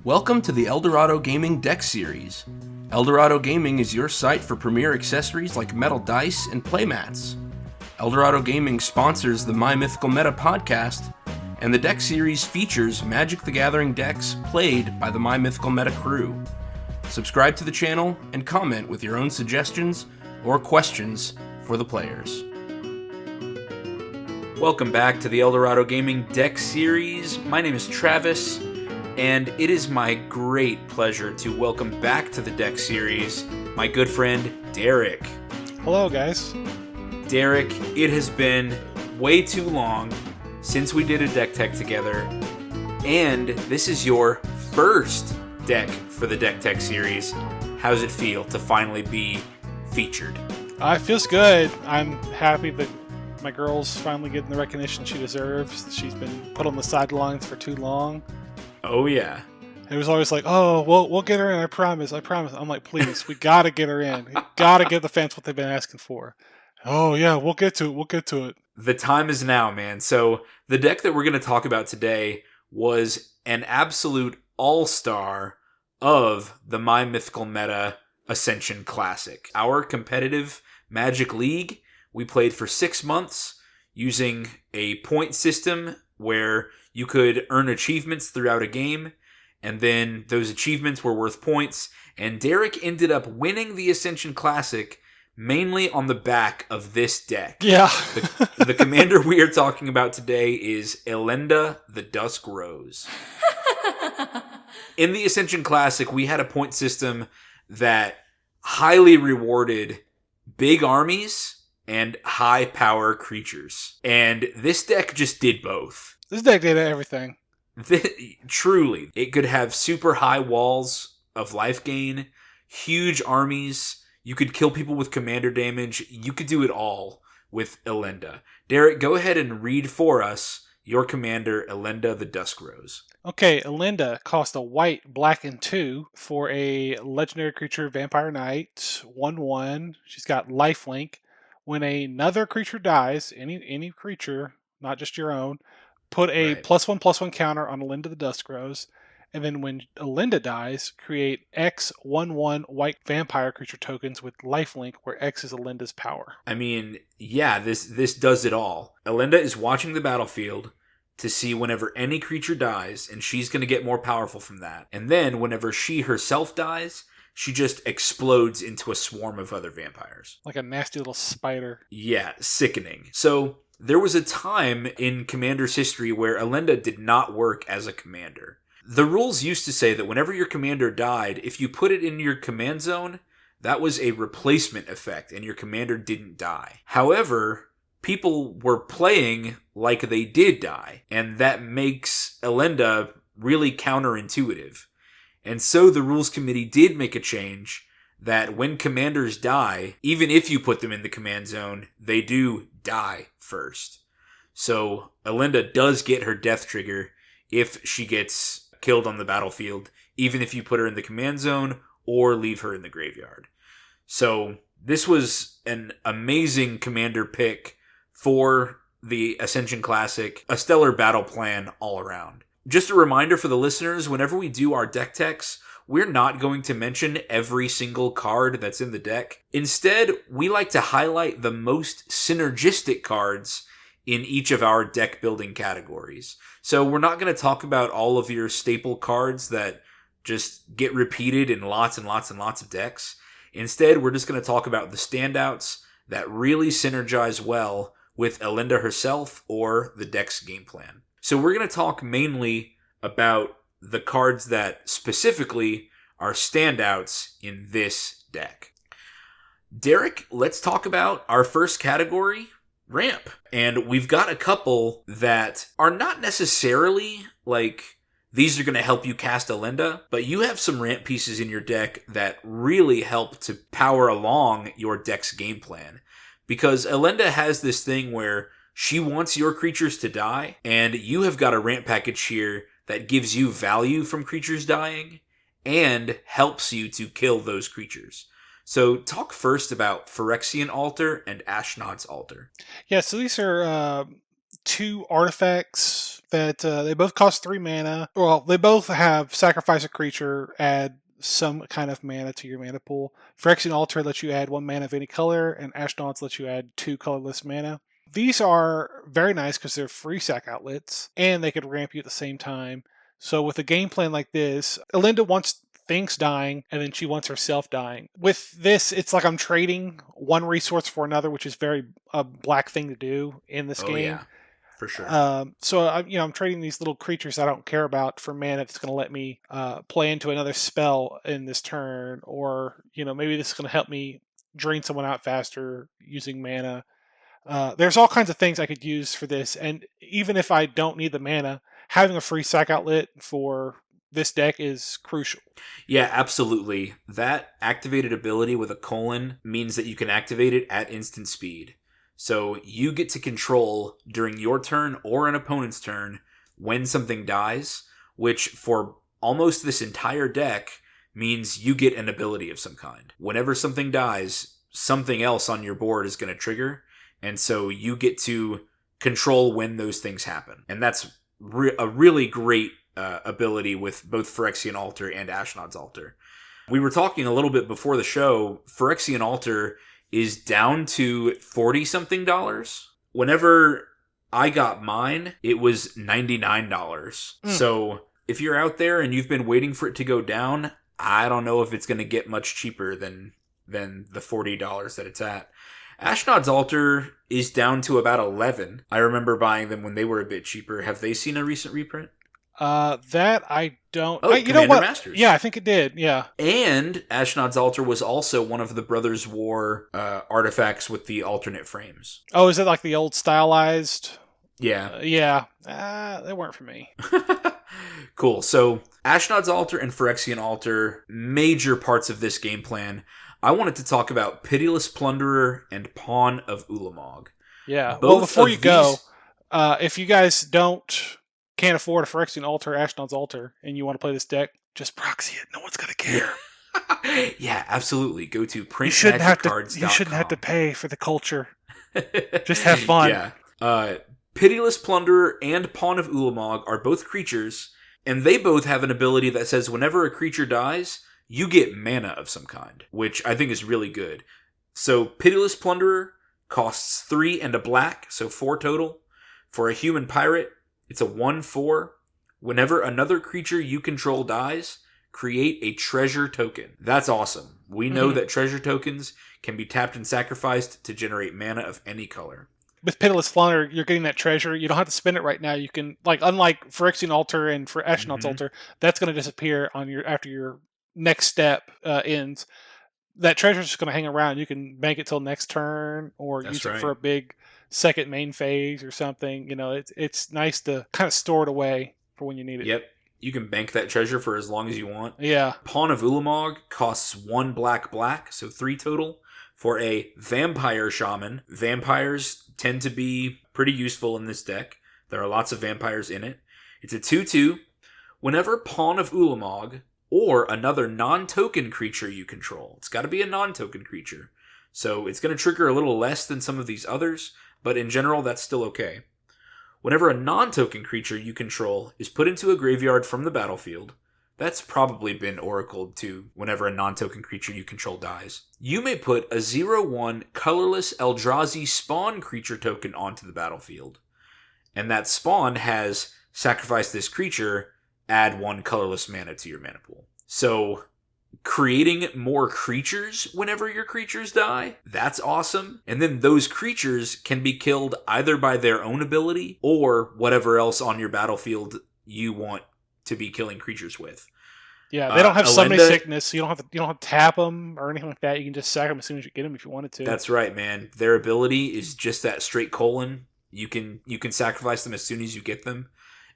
Welcome to the Eldorado Gaming Deck Series. Eldorado Gaming is your site for premier accessories like metal dice and playmats. Eldorado Gaming sponsors the My Mythical Meta podcast, and the Deck Series features Magic the Gathering decks played by the My Mythical Meta crew. Subscribe to the channel and comment with your own suggestions or questions for the players. Welcome back to the Eldorado Gaming Deck Series. My name is Travis, and it is my great pleasure to welcome back to the Deck Series my good friend, Derek. Hello, guys. Derek, it has been way too long since we did a deck tech together, and this is your first deck for the Deck Tech Series. How does it feel to finally be featured? It feels good. I'm happy that my girl's finally getting the recognition she deserves. She's been put on the sidelines for too long. Oh, yeah. It was always like, oh, we'll get her in, I promise. I'm like, please, we gotta get her in. We gotta give the fans what they've been asking for. Oh, yeah, we'll get to it. The time is now, man. So the deck that we're going to talk about today was an absolute all-star of the My Mythical Meta Ascension Classic. Our competitive Magic League, we played for 6 months using a point system where you could earn achievements throughout a game, and then those achievements were worth points, and Derek ended up winning the Ascension Classic mainly on the back of this deck. Yeah. The commander we are talking about today is Elenda the Dusk Rose. In the Ascension Classic, we had a point system that highly rewarded big armies and high power creatures. And this deck just did both. This deck did everything. Truly. It could have super high walls of life gain, huge armies. You could kill people with commander damage. You could do it all with Elenda. Derek, go ahead and read for us your commander, Elenda the Dusk Rose. Okay, Elenda cost a white, black, and 2 for a legendary creature, Vampire Knight, 1/1. She's got lifelink. When another creature dies, any creature, not just your own, put a +1/+1 counter on Elenda the Dusk Rose. And then when Elenda dies, create X 1/1 white vampire creature tokens with lifelink, where X is Elenda's power. I mean, yeah, this does it all. Elenda is watching the battlefield to see whenever any creature dies, and she's going to get more powerful from that. And then whenever she herself dies, she just explodes into a swarm of other vampires. Like a nasty little spider. Yeah, sickening. So there was a time in Commander's history where Elenda did not work as a commander. The rules used to say that whenever your commander died, if you put it in your command zone, that was a replacement effect and your commander didn't die. However, people were playing like they did die, and that makes Elenda really counterintuitive. And so the rules committee did make a change that when commanders die, even if you put them in the command zone, they do die first. So Elenda does get her death trigger if she gets killed on the battlefield, even if you put her in the command zone or leave her in the graveyard. So this was an amazing commander pick for the Ascension Classic, a stellar battle plan all around. Just a reminder for the listeners, whenever we do our deck techs, we're not going to mention every single card that's in the deck. Instead, we like to highlight the most synergistic cards in each of our deck building categories. So we're not going to talk about all of your staple cards that just get repeated in lots and lots and lots of decks. Instead, we're just going to talk about the standouts that really synergize well with Elenda herself or the deck's game plan. So we're going to talk mainly about the cards that specifically are standouts in this deck. Derek, let's talk about our first category, ramp. And we've got a couple that are not necessarily like these are going to help you cast Elenda, but you have some ramp pieces in your deck that really help to power along your deck's game plan. Because Elenda has this thing where she wants your creatures to die, and you have got a ramp package here that gives you value from creatures dying and helps you to kill those creatures. So talk first about Phyrexian Altar and Ashnod's Altar. Yeah, so these are two artifacts that they both cost 3 mana. Well, they both have sacrifice a creature, add some kind of mana to your mana pool. Phyrexian Altar lets you add 1 mana of any color, and Ashnod's lets you add 2 colorless mana. These are very nice because they're free sack outlets, and they could ramp you at the same time. So with a game plan like this, Elenda wants things dying, and then she wants herself dying. With this, it's like I'm trading one resource for another, which is very a black thing to do in this game. Yeah, for sure. So I'm trading these little creatures I don't care about for mana that's going to let me play into another spell in this turn, or maybe this is going to help me drain someone out faster using mana. There's all kinds of things I could use for this, and even if I don't need the mana, having a free sack outlet for this deck is crucial. Yeah, absolutely. That activated ability with a colon means that you can activate it at instant speed. So you get to control during your turn or an opponent's turn when something dies, which for almost this entire deck means you get an ability of some kind. Whenever something dies, something else on your board is going to trigger, and so you get to control when those things happen. And that's a really great ability with both Phyrexian Altar and Ashnod's Altar. We were talking a little bit before the show. Phyrexian Altar is down to $40-something. Whenever I got mine, it was $99. So if you're out there and you've been waiting for it to go down, I don't know if it's going to get much cheaper than the $40 that it's at. Ashnod's Altar is down to about $11. I remember buying them when they were a bit cheaper. Have they seen a recent reprint? That I don't. Oh, you know what? Masters. Yeah, I think it did. Yeah. And Ashnod's Altar was also one of the Brothers War artifacts with the alternate frames. Oh, is it like the old stylized? Yeah. Yeah. They weren't for me. Cool. So Ashnod's Altar and Phyrexian Altar, major parts of this game plan. I wanted to talk about Pitiless Plunderer and Pawn of Ulamog. Yeah. Well, before you go, if you guys can't afford a Phyrexian Altar, Ashnod's Altar, and you want to play this deck, just proxy it. No one's going to care. Yeah, absolutely. Go to printmagiccards.com. You shouldn't have to pay for the culture. Just have fun. Yeah. Pitiless Plunderer and Pawn of Ulamog are both creatures, and they both have an ability that says whenever a creature dies, you get mana of some kind, which I think is really good. So Pitiless Plunderer costs 3 and a black, so 4 total. For a human pirate, it's a 1/4. Whenever another creature you control dies, create a treasure token. That's awesome. We know that treasure tokens can be tapped and sacrificed to generate mana of any color. With Pitiless Plunderer, you're getting that treasure. You don't have to spend it right now. You can, unlike Phyrexian Altar and for Ashnod's Altar, that's going to disappear after your next step ends. That treasure's just going to hang around. You can bank it till next turn, or use it for a big second main phase or something. It's nice to kind of store it away for when you need it. Yep. You can bank that treasure for as long as you want. Yeah. Pawn of Ulamog costs 1 black, so 3 total. For a Vampire Shaman, vampires tend to be pretty useful in this deck. There are lots of vampires in it. It's a 2/2. Whenever Pawn of Ulamog or another non-token creature you control, it's got to be a non-token creature, so it's going to trigger a little less than some of these others, but in general, that's still okay. Whenever a non-token creature you control is put into a graveyard from the battlefield, that's probably been oracled to whenever a non-token creature you control dies, you may put a 0/1 colorless Eldrazi spawn creature token onto the battlefield. And that spawn has sacrifice this creature, add 1 colorless mana to your mana pool. So creating more creatures whenever your creatures die, that's awesome. And then those creatures can be killed either by their own ability or whatever else on your battlefield you want to be killing creatures with. Yeah, they don't have summoning sickness, so you don't have to tap them or anything like that. You can just sack them as soon as you get them if you wanted to. That's right, man. Their ability is just that straight colon. You can sacrifice them as soon as you get them.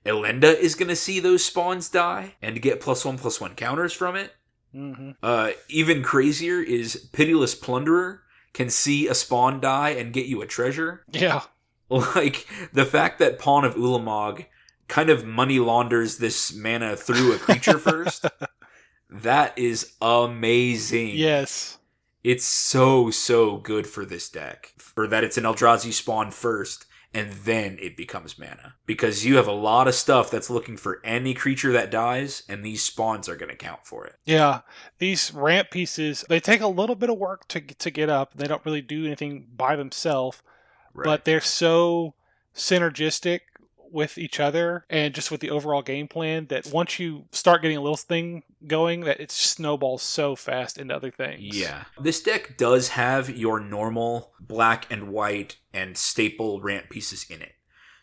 Elenda is going to see those spawns die and get +1/+1 counters from it. Even crazier is Pitiless Plunderer can see a spawn die and get you a treasure. Yeah. Like, the fact that Pawn of Ulamog kind of money launders this mana through a creature first, that is amazing. Yes. It's so good for this deck. For that it's an Eldrazi spawn first, and then it becomes mana. Because you have a lot of stuff that's looking for any creature that dies, and these spawns are going to count for it. Yeah, these ramp pieces, they take a little bit of work to get up. They don't really do anything by themselves, but they're so synergistic with each other and just with the overall game plan that once you start getting a little thing going, that it snowballs so fast into other things. Yeah. This deck does have your normal black and white and staple ramp pieces in it.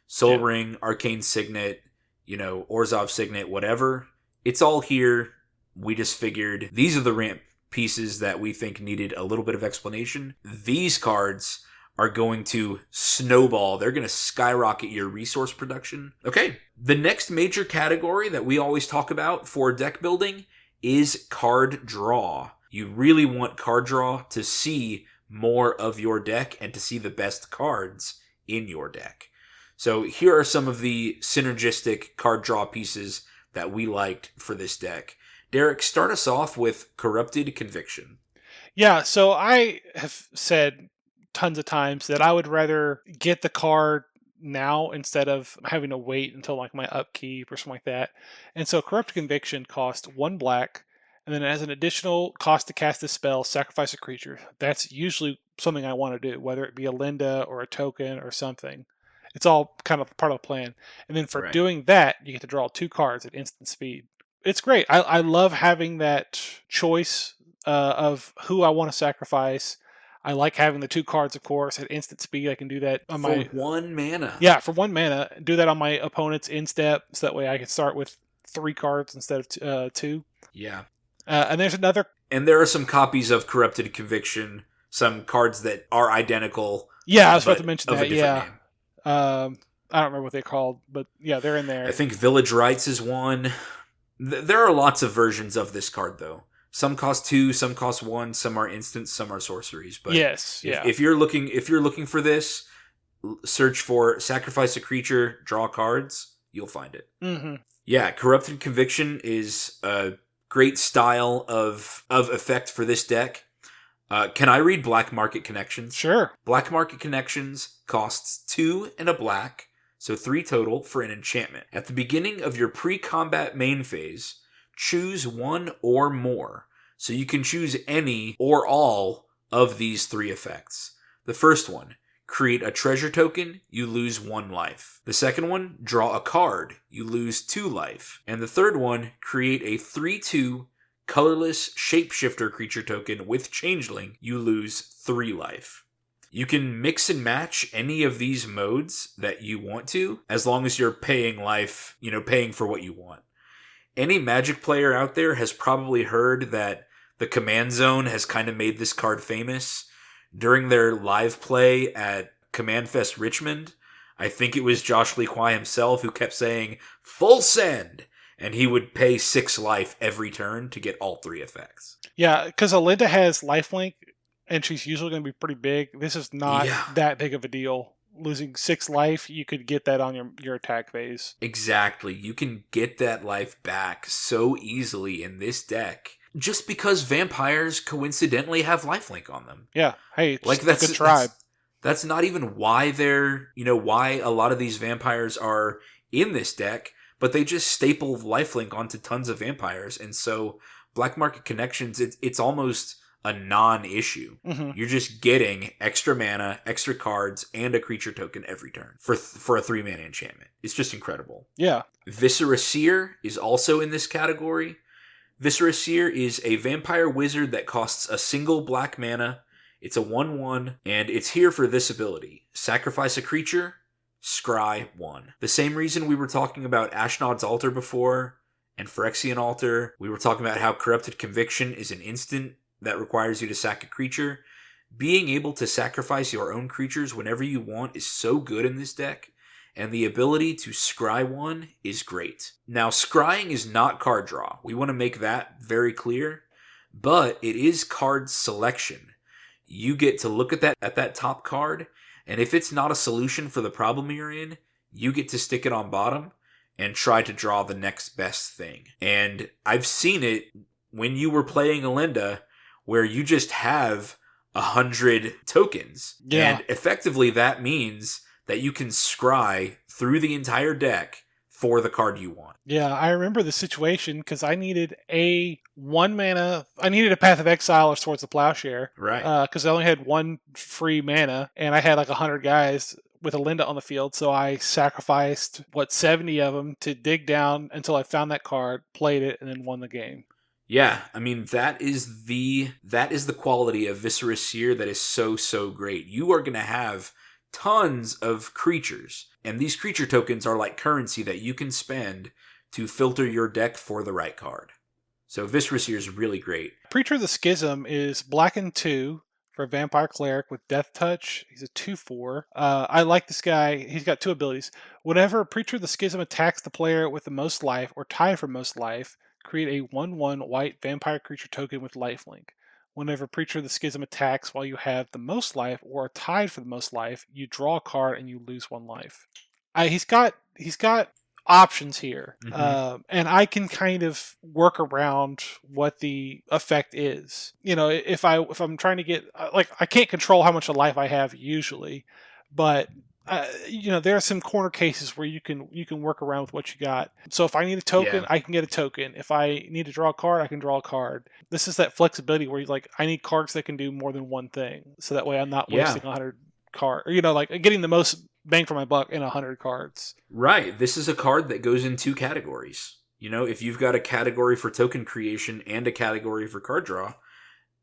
Soul Ring, Arcane Signet, Orzhov Signet, whatever. It's all here. We just figured these are the ramp pieces that we think needed a little bit of explanation. These cards are going to snowball. They're going to skyrocket your resource production. Okay, the next major category that we always talk about for deck building is card draw. You really want card draw to see more of your deck and to see the best cards in your deck. So here are some of the synergistic card draw pieces that we liked for this deck. Derek, start us off with Corrupted Conviction. Yeah, so I have said tons of times that I would rather get the card now instead of having to wait until like my upkeep or something like that. And so Corrupt Conviction costs 1 black, and then as an additional cost to cast this spell, sacrifice a creature. That's usually something I want to do, whether it be a Elenda or a token or something. It's all kind of part of the plan. And then for doing that, you get to draw 2 cards at instant speed. It's great. I love having that choice of who I want to sacrifice. I like having the 2 cards, of course, at instant speed. I can do that on for 1 mana. Yeah, for 1 mana. Do that on my opponent's instep, so that way I can start with 3 cards instead of 2. Yeah. And there's another. And there are some copies of Corrupted Conviction, some cards that are identical. Yeah, I was about to mention that. Yeah. Name. I don't remember what they're called, but yeah, they're in there. I think Village Rites is one. There are lots of versions of this card, though. Some cost 2, some cost 1, some are instants, some are sorceries. But yes, if you're looking for this, search for sacrifice a creature, draw cards. You'll find it. Mm-hmm. Yeah, Corrupted Conviction is a great style of effect for this deck. Can I read Black Market Connections? Sure. Black Market Connections costs 2 and a black, so 3 total for an enchantment. At the beginning of your pre-combat main phase, choose 1 or more. So you can choose any or all of these 3 effects. The first one, create a treasure token, you lose 1 life. The second one, draw a card, you lose 2 life. And the third one, create a 3/2 colorless shapeshifter creature token with changeling, you lose 3 life. You can mix and match any of these modes that you want to, as long as you're paying life, paying for what you want. Any Magic player out there has probably heard that the Command Zone has kind of made this card famous. During their live play at Command Fest Richmond, I think it was Josh Lee Kwai himself who kept saying, "Full send!" And he would pay 6 life every turn to get all 3 effects. Yeah, because Elenda has lifelink, and she's usually going to be pretty big. This is not that big of a deal. Losing 6 life, you could get that on your attack phase. Exactly. You can get that life back so easily in this deck just because vampires coincidentally have lifelink on them. Yeah. Hey, it's that's a good tribe. That's not even why they're, why a lot of these vampires are in this deck, but they just staple lifelink onto tons of vampires. And so Black Market Connections, it's almost a non-issue. Mm-hmm. You're just getting extra mana, extra cards, and a creature token every turn for a 3-mana enchantment. It's just incredible. Yeah. Viscera Seer is also in this category. Viscera Seer is a vampire wizard that costs a single black mana. It's a 1/1, and it's here for this ability. Sacrifice a creature, scry 1. The same reason we were talking about Ashnod's Altar before, and Phyrexian Altar. We were talking about how Corrupted Conviction is an instant that requires you to sack a creature. Being able to sacrifice your own creatures whenever you want is so good in this deck, and the ability to scry 1 is great. Now, scrying is not card draw. We want to make that very clear, but it is card selection. You get to look at that top card, and if it's not a solution for the problem you're in, you get to stick it on bottom and try to draw the next best thing. And I've seen it when you were playing Elenda, where you just have 100 tokens. Yeah. And effectively that means that you can scry through the entire deck for the card you want. Yeah, I remember the situation because I needed a 1 mana. I needed a Path of Exile or Swords of Plowshare. Right. Because I only had 1 free mana, and I had like 100 guys with Elenda on the field, so I sacrificed 70 of them to dig down until I found that card, played it, and then won the game. Yeah, I mean that is the quality of Viscera Seer that is so great. You are going to have tons of creatures, and these creature tokens are like currency that you can spend to filter your deck for the right card. So Viscera Seer is really great. Preacher of the Schism is black and 2 for a Vampire Cleric with Death Touch. He's a 2/4. I like this guy. He's got 2 abilities. Whenever Preacher of the Schism attacks the player with the most life or tied for most life, create a 1/1 white vampire creature token with lifelink. Whenever Preacher of the Schism attacks while you have the most life or are tied for the most life, you draw a card and you lose 1 life. He's got options here, and I can kind of work around what the effect is. You know, if I'm trying to get I can't control how much of life I have usually, but you know, there are some corner cases where you can work around with what you got. So if I need a token, I can get a token. If I need to draw a card, I can draw a card. This is that flexibility where you're like, I need cards that can do more than one thing, so that way I'm not wasting 100 cards. You know, like getting the most bang for my buck in 100 cards. Right. This is a card that goes in 2 categories. You know, if you've got a category for token creation and a category for card draw,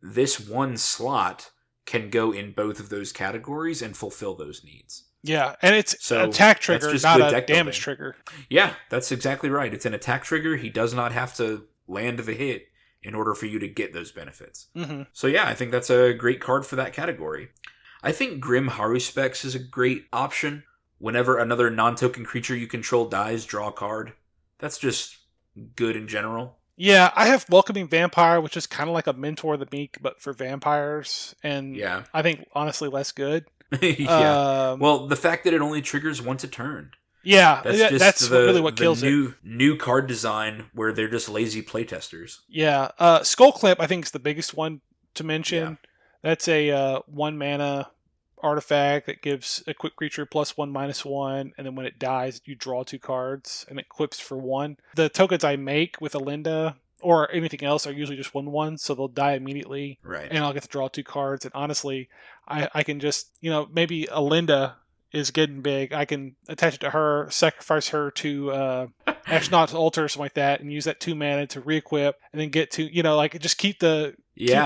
this 1 slot can go in both of those categories and fulfill those needs. Yeah, and it's an attack trigger, not a damage trigger. Yeah, that's exactly right. It's an attack trigger. He does not have to land the hit in order for you to get those benefits. So yeah, I think that's a great card for that category. I think Grim Haruspex is a great option. Whenever another non-token creature you control dies, draw a card. That's just good in general. Yeah, I have Welcoming Vampire, which is kind of like a Mentor of the Meek, but for vampires. And I think, honestly, less good. Well, the fact that it only triggers once a turn. Yeah, that's really what kills it. New card design where they're just lazy playtesters. Yeah, Skull Clamp I think is the biggest one to mention. Yeah. That's a 1 mana artifact that gives a quick creature +1/-1, and then when it dies, you draw 2 cards, and it equips for 1. The tokens I make with Elenda or anything else are usually just 1/1, so they'll die immediately. Right. And I'll get to draw 2 cards, and honestly, I can just, you know, maybe Elenda is getting big. I can attach it to her, sacrifice her to Ashnod's Altar or something like that, and use that 2 mana to re-equip, and then get to, you know, like just keep the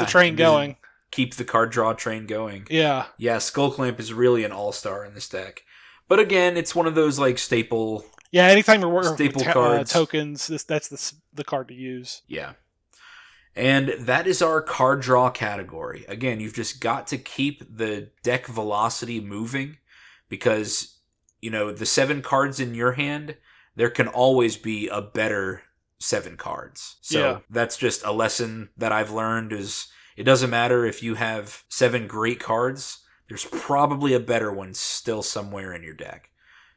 train going. Keep the card draw train going. Yeah. Yeah, Skull Clamp is really an all-star in this deck. But again, it's one of those like staple... Yeah, anytime you're working staple with cards. Tokens, that's the card to use. Yeah. And that is our card draw category. Again, you've just got to keep the deck velocity moving because, you know, the 7 cards in your hand, there can always be a better 7 cards. So that's just a lesson that I've learned is it doesn't matter if you have 7 great cards, there's probably a better one still somewhere in your deck.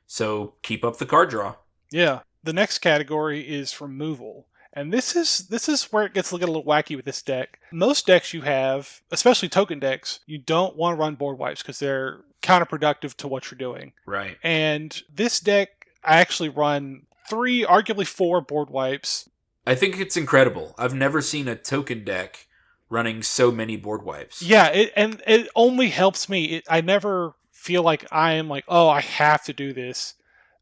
So keep up the card draw. Yeah. The next category is removal. And this is where it gets a little wacky with this deck. Most decks you have, especially token decks, you don't want to run board wipes because they're counterproductive to what you're doing. Right. And this deck, I actually run 3, arguably 4 board wipes. I think it's incredible. I've never seen a token deck running so many board wipes. Yeah, it only helps me. I never feel like I am like, oh, I have to do this.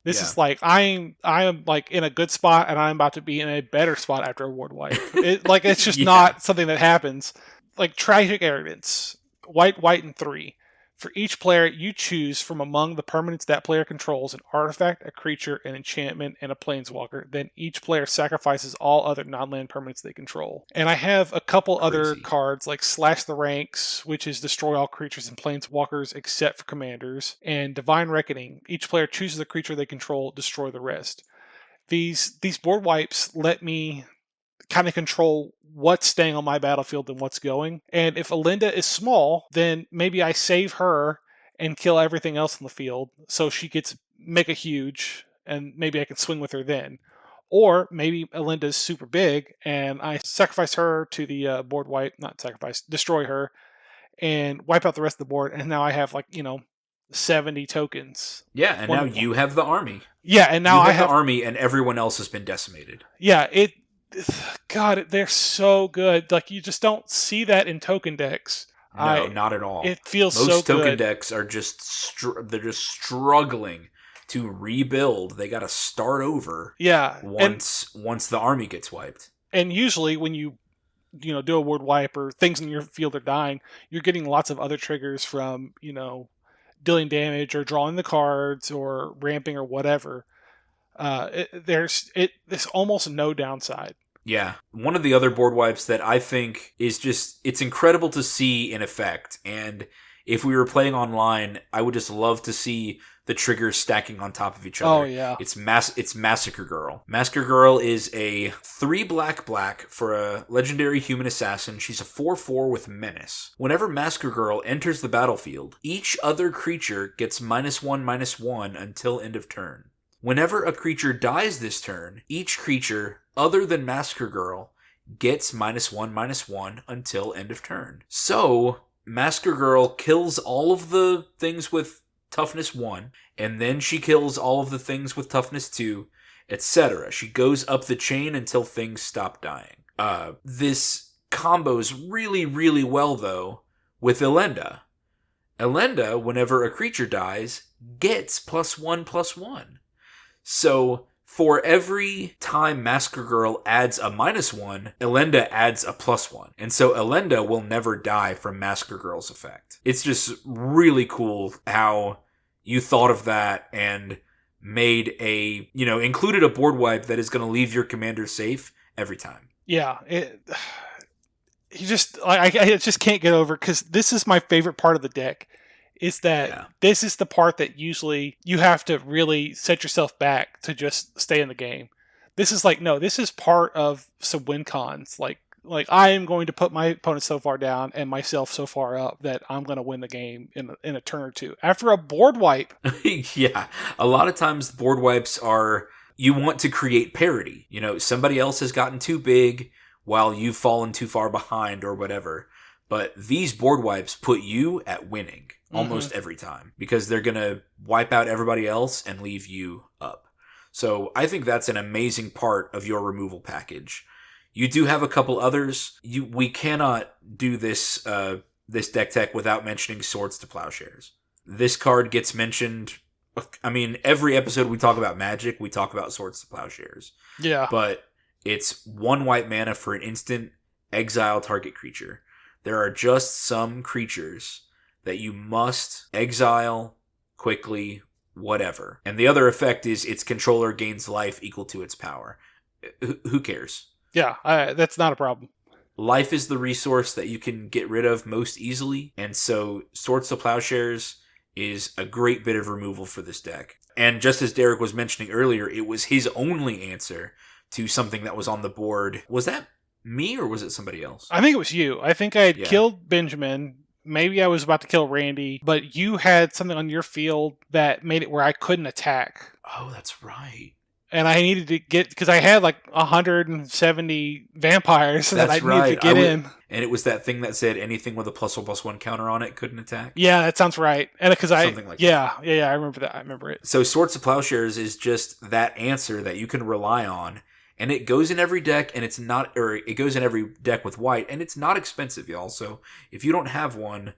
This is like I am like in a good spot, and I'm about to be in a better spot after a board wipe. It's just not something that happens. Like Tragic Arrogance, white, and 3. For each player, you choose from among the permanents that player controls an artifact, a creature, an enchantment, and a planeswalker. Then each player sacrifices all other non-land permanents they control. And I have a couple other cards like Slash the Ranks, which is destroy all creatures and planeswalkers except for commanders, and Divine Reckoning. Each player chooses a creature they control, destroy the rest. These board wipes let me kind of control what's staying on my battlefield and what's going. And if Elenda is small, then maybe I save her and kill everything else on the field so she gets mega huge, and maybe I can swing with her then. Or maybe Elenda is super big and I sacrifice her to the board wipe, not sacrifice, destroy her, and wipe out the rest of the board. And now I have, like, you know, 70 tokens. Yeah, and now you have the army. Yeah, and now I have the army, and everyone else has been decimated. Yeah, God, they're so good. Like, you just don't see that in token decks. No, not at all. It feels Most so good. Most token decks are they're just struggling to rebuild. They got to start over. Yeah, once the army gets wiped. And usually when you do a ward wipe or things in your field are dying, you're getting lots of other triggers from, dealing damage or drawing the cards or ramping or whatever. There's almost no downside. Yeah. One of the other board wipes that I think is just, it's incredible to see in effect. And if we were playing online, I would just love to see the triggers stacking on top of each other. Oh, yeah. It's Massacre Girl. Massacre Girl is a 3 black for a legendary human assassin. She's a 4/4 with Menace. Whenever Massacre Girl enters the battlefield, each other creature gets -1/-1 until end of turn. Whenever a creature dies this turn, each creature other than Massacre Girl gets -1/-1 until end of turn. So, Massacre Girl kills all of the things with toughness 1, and then she kills all of the things with toughness 2, etc. She goes up the chain until things stop dying. This combos really, really well, though, with Elenda. Elenda, whenever a creature dies, gets +1/+1. So, for every time Massacre Girl adds a -1, Elenda adds a +1. And so Elenda will never die from Massacre Girl's effect. It's just really cool how you thought of that and made included a board wipe that is going to leave your commander safe every time. Yeah. I just can't get over, because this is my favorite part of the deck. Is that This is the part that usually you have to really set yourself back to just stay in the game. This is this is part of some win cons. Like I am going to put my opponent so far down and myself so far up that I'm going to win the game in a turn or two after a board wipe. Yeah, a lot of times board wipes are, you want to create parity. Somebody else has gotten too big while you've fallen too far behind or whatever. But these board wipes put you at winning almost every time, because they're going to wipe out everybody else and leave you up. So I think that's an amazing part of your removal package. You do have a couple others. We cannot do this deck tech without mentioning Swords to Plowshares. This card gets mentioned. I mean, every episode we talk about Magic, we talk about Swords to Plowshares. Yeah. But it's 1 white mana for an instant, exile target creature. There are just some creatures that you must exile quickly, whatever. And the other effect is its controller gains life equal to its power. Who cares? Yeah, that's not a problem. Life is the resource that you can get rid of most easily, and so Swords to Plowshares is a great bit of removal for this deck. And just as Derek was mentioning earlier, it was his only answer to something that was on the board. Was that me, or was it somebody else? I think it was you. I think I had killed Benjamin. Maybe I was about to kill Randy, but you had something on your field that made it where I couldn't attack. Oh, that's right. And I needed to get, because I had 170 vampires that I needed to get in. And it was that thing that said anything with a +1/+1 counter on it couldn't attack? Yeah, that sounds right. And because something like that. Yeah, I remember that. I remember it. So Swords to Plowshares is just that answer that you can rely on. And it goes in every deck, and it goes in every deck with white, and it's not expensive, y'all. So if you don't have one,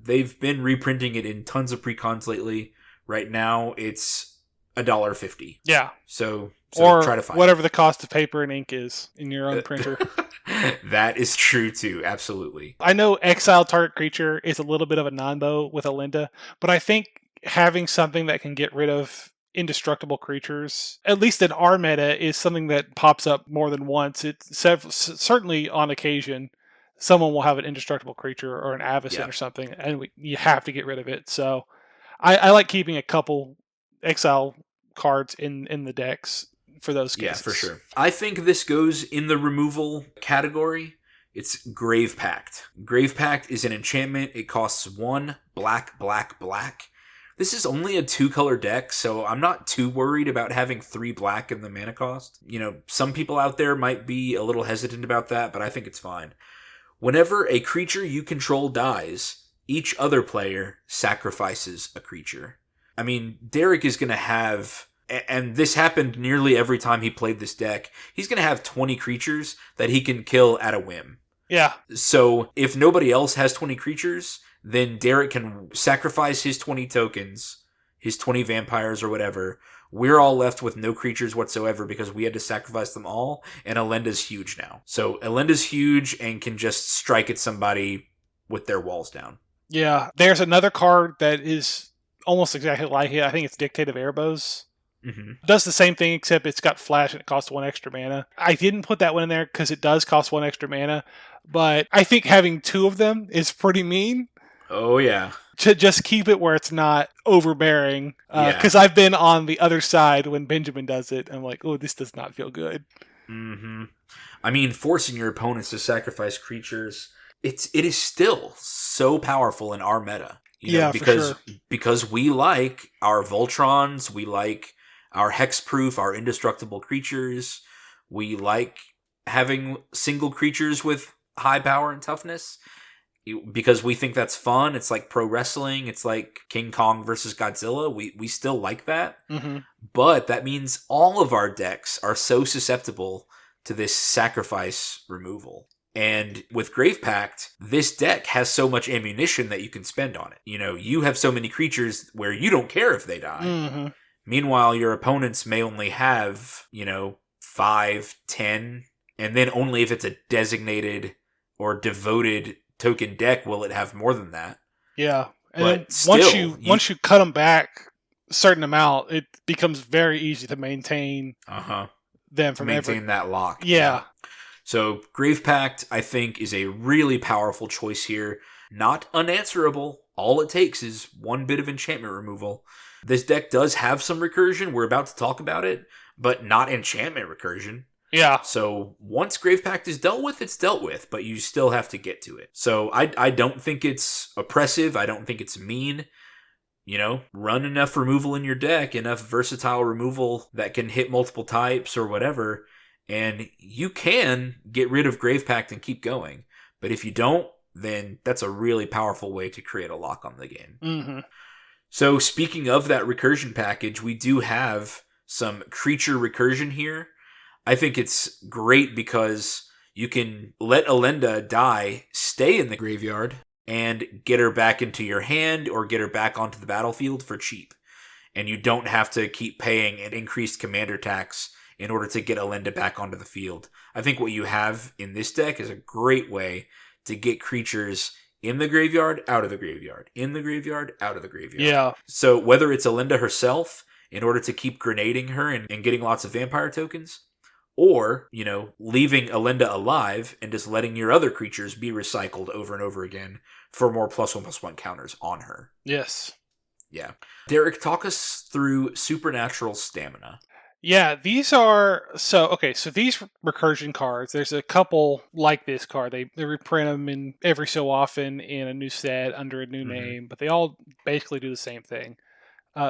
they've been reprinting it in tons of precons lately. Right now, it's $1.50. Yeah. So or try to find whatever the cost of paper and ink is in your own printer. That is true too. Absolutely. I know exile target creature is a little bit of a non-bow with Elenda, but I think having something that can get rid of indestructible creatures, at least in our meta, is something that pops up more than once. It's certainly on occasion someone will have an indestructible creature or an Avacyn or something, and you have to get rid of it. So I like keeping a couple exile cards in the decks for those cases. Yeah, for sure. I think this goes in the removal category. It's Grave Pact. Grave Pact is an enchantment. It costs 1 black. This is only a 2-color deck, so I'm not too worried about having 3 black in the mana cost. Some people out there might be a little hesitant about that, but I think it's fine. Whenever a creature you control dies, each other player sacrifices a creature. I mean, Derek is going to have, and this happened nearly every time he played this deck, he's going to have 20 creatures that he can kill at a whim. Yeah. So if nobody else has 20 creatures, then Derek can sacrifice his 20 tokens, his 20 vampires or whatever. We're all left with no creatures whatsoever because we had to sacrifice them all, and Elenda's huge now. So Elenda's huge and can just strike at somebody with their walls down. Yeah. There's another card that is almost exactly like it. I think it's Dictate of Erebos. Mm-hmm. Does the same thing, except it's got flash and it costs 1 extra mana. I didn't put that one in there because it does cost 1 extra mana, but I think having 2 of them is pretty mean. Oh, yeah. To just keep it where it's not overbearing. Because I've been on the other side when Benjamin does it. I'm like, oh, this does not feel good. Mm-hmm. I mean, forcing your opponents to sacrifice creatures, it is still so powerful in our meta. You know, because we like our Voltrons, we like our hexproof, our indestructible creatures. We like having single creatures with high power and toughness because we think that's fun. It's like pro wrestling. It's like King Kong versus Godzilla. We still like that. Mm-hmm. But that means all of our decks are so susceptible to this sacrifice removal. And with Grave Pact, this deck has so much ammunition that you can spend on it. You know, you have so many creatures where you don't care if they die. Mm-hmm. Meanwhile, your opponents may only have, 5, 10, and then only if it's a designated or devoted token deck will it have more than that. Yeah. And but then still, once you cut them back a certain amount, it becomes very easy to maintain them from maintain that lock. Yeah. So Grave Pact, I think, is a really powerful choice here. Not unanswerable. All it takes is 1 bit of enchantment removal. This deck does have some recursion. We're about to talk about it, but not enchantment recursion. Yeah. So once Grave Pact is dealt with, it's dealt with, but you still have to get to it. So I don't think it's oppressive. I don't think it's mean. Run enough removal in your deck, enough versatile removal that can hit multiple types or whatever, and you can get rid of Grave Pact and keep going. But if you don't, then that's a really powerful way to create a lock on the game. Mm-hmm. So speaking of that recursion package, we do have some creature recursion here. I think it's great because you can let Elenda die, stay in the graveyard, and get her back into your hand or get her back onto the battlefield for cheap. And you don't have to keep paying an increased commander tax in order to get Elenda back onto the field. I think what you have in this deck is a great way to get creatures in the graveyard, out of the graveyard, in the graveyard, out of the graveyard. Yeah. So whether it's Elenda herself in order to keep grenading her and getting lots of vampire tokens, or, leaving Elenda alive and just letting your other creatures be recycled over and over again for more +1/+1 counters on her. Yes. Yeah. Derek, talk us through Supernatural Stamina. Yeah, these are so these recursion cards, there's a couple like this card. They reprint them in every so often in a new set under a new name, but they all basically do the same thing.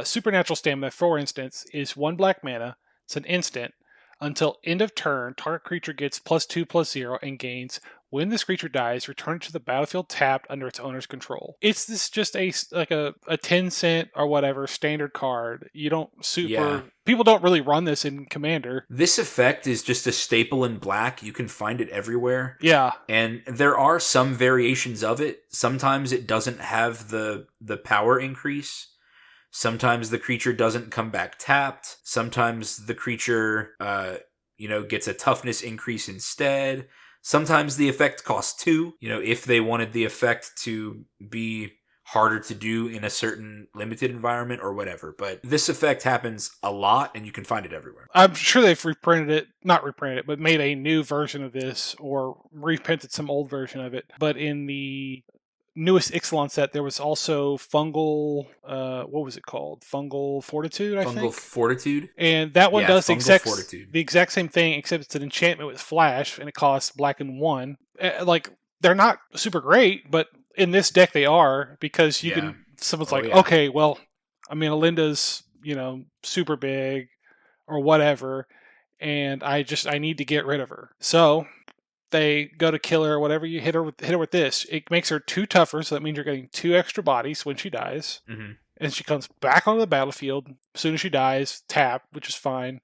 Supernatural Stamina, for instance, is 1 black mana. It's an instant. Until end of turn, target creature gets +2/+0 and gains. When this creature dies, return it to the battlefield tapped under its owner's control. It's just a 10-cent or whatever standard card. You don't people don't really run this in Commander. This effect is just a staple in black. You can find it everywhere. Yeah. And there are some variations of it. Sometimes it doesn't have the power increase. Sometimes the creature doesn't come back tapped. Sometimes the creature, gets a toughness increase instead. Sometimes the effect costs 2, if they wanted the effect to be harder to do in a certain limited environment or whatever. But this effect happens a lot and you can find it everywhere. I'm sure they've not reprinted it, but made a new version of this or reprinted some old version of it. But in the newest Ixalan set, there was also fungal, what was it called? Fungal Fortitude, I think? Fungal Fortitude? And that one does the exact same thing, except it's an enchantment with flash, and it costs black and 1. They're not super great, but in this deck they are, because you can, someone's okay, well, I mean, Elenda's, super big, or whatever, and I need to get rid of her. So, they go to kill her or whatever, you hit her with this. It makes her 2 tougher, so that means you're getting 2 extra bodies when she dies. Mm-hmm. And she comes back onto the battlefield as soon as she dies, tap, which is fine.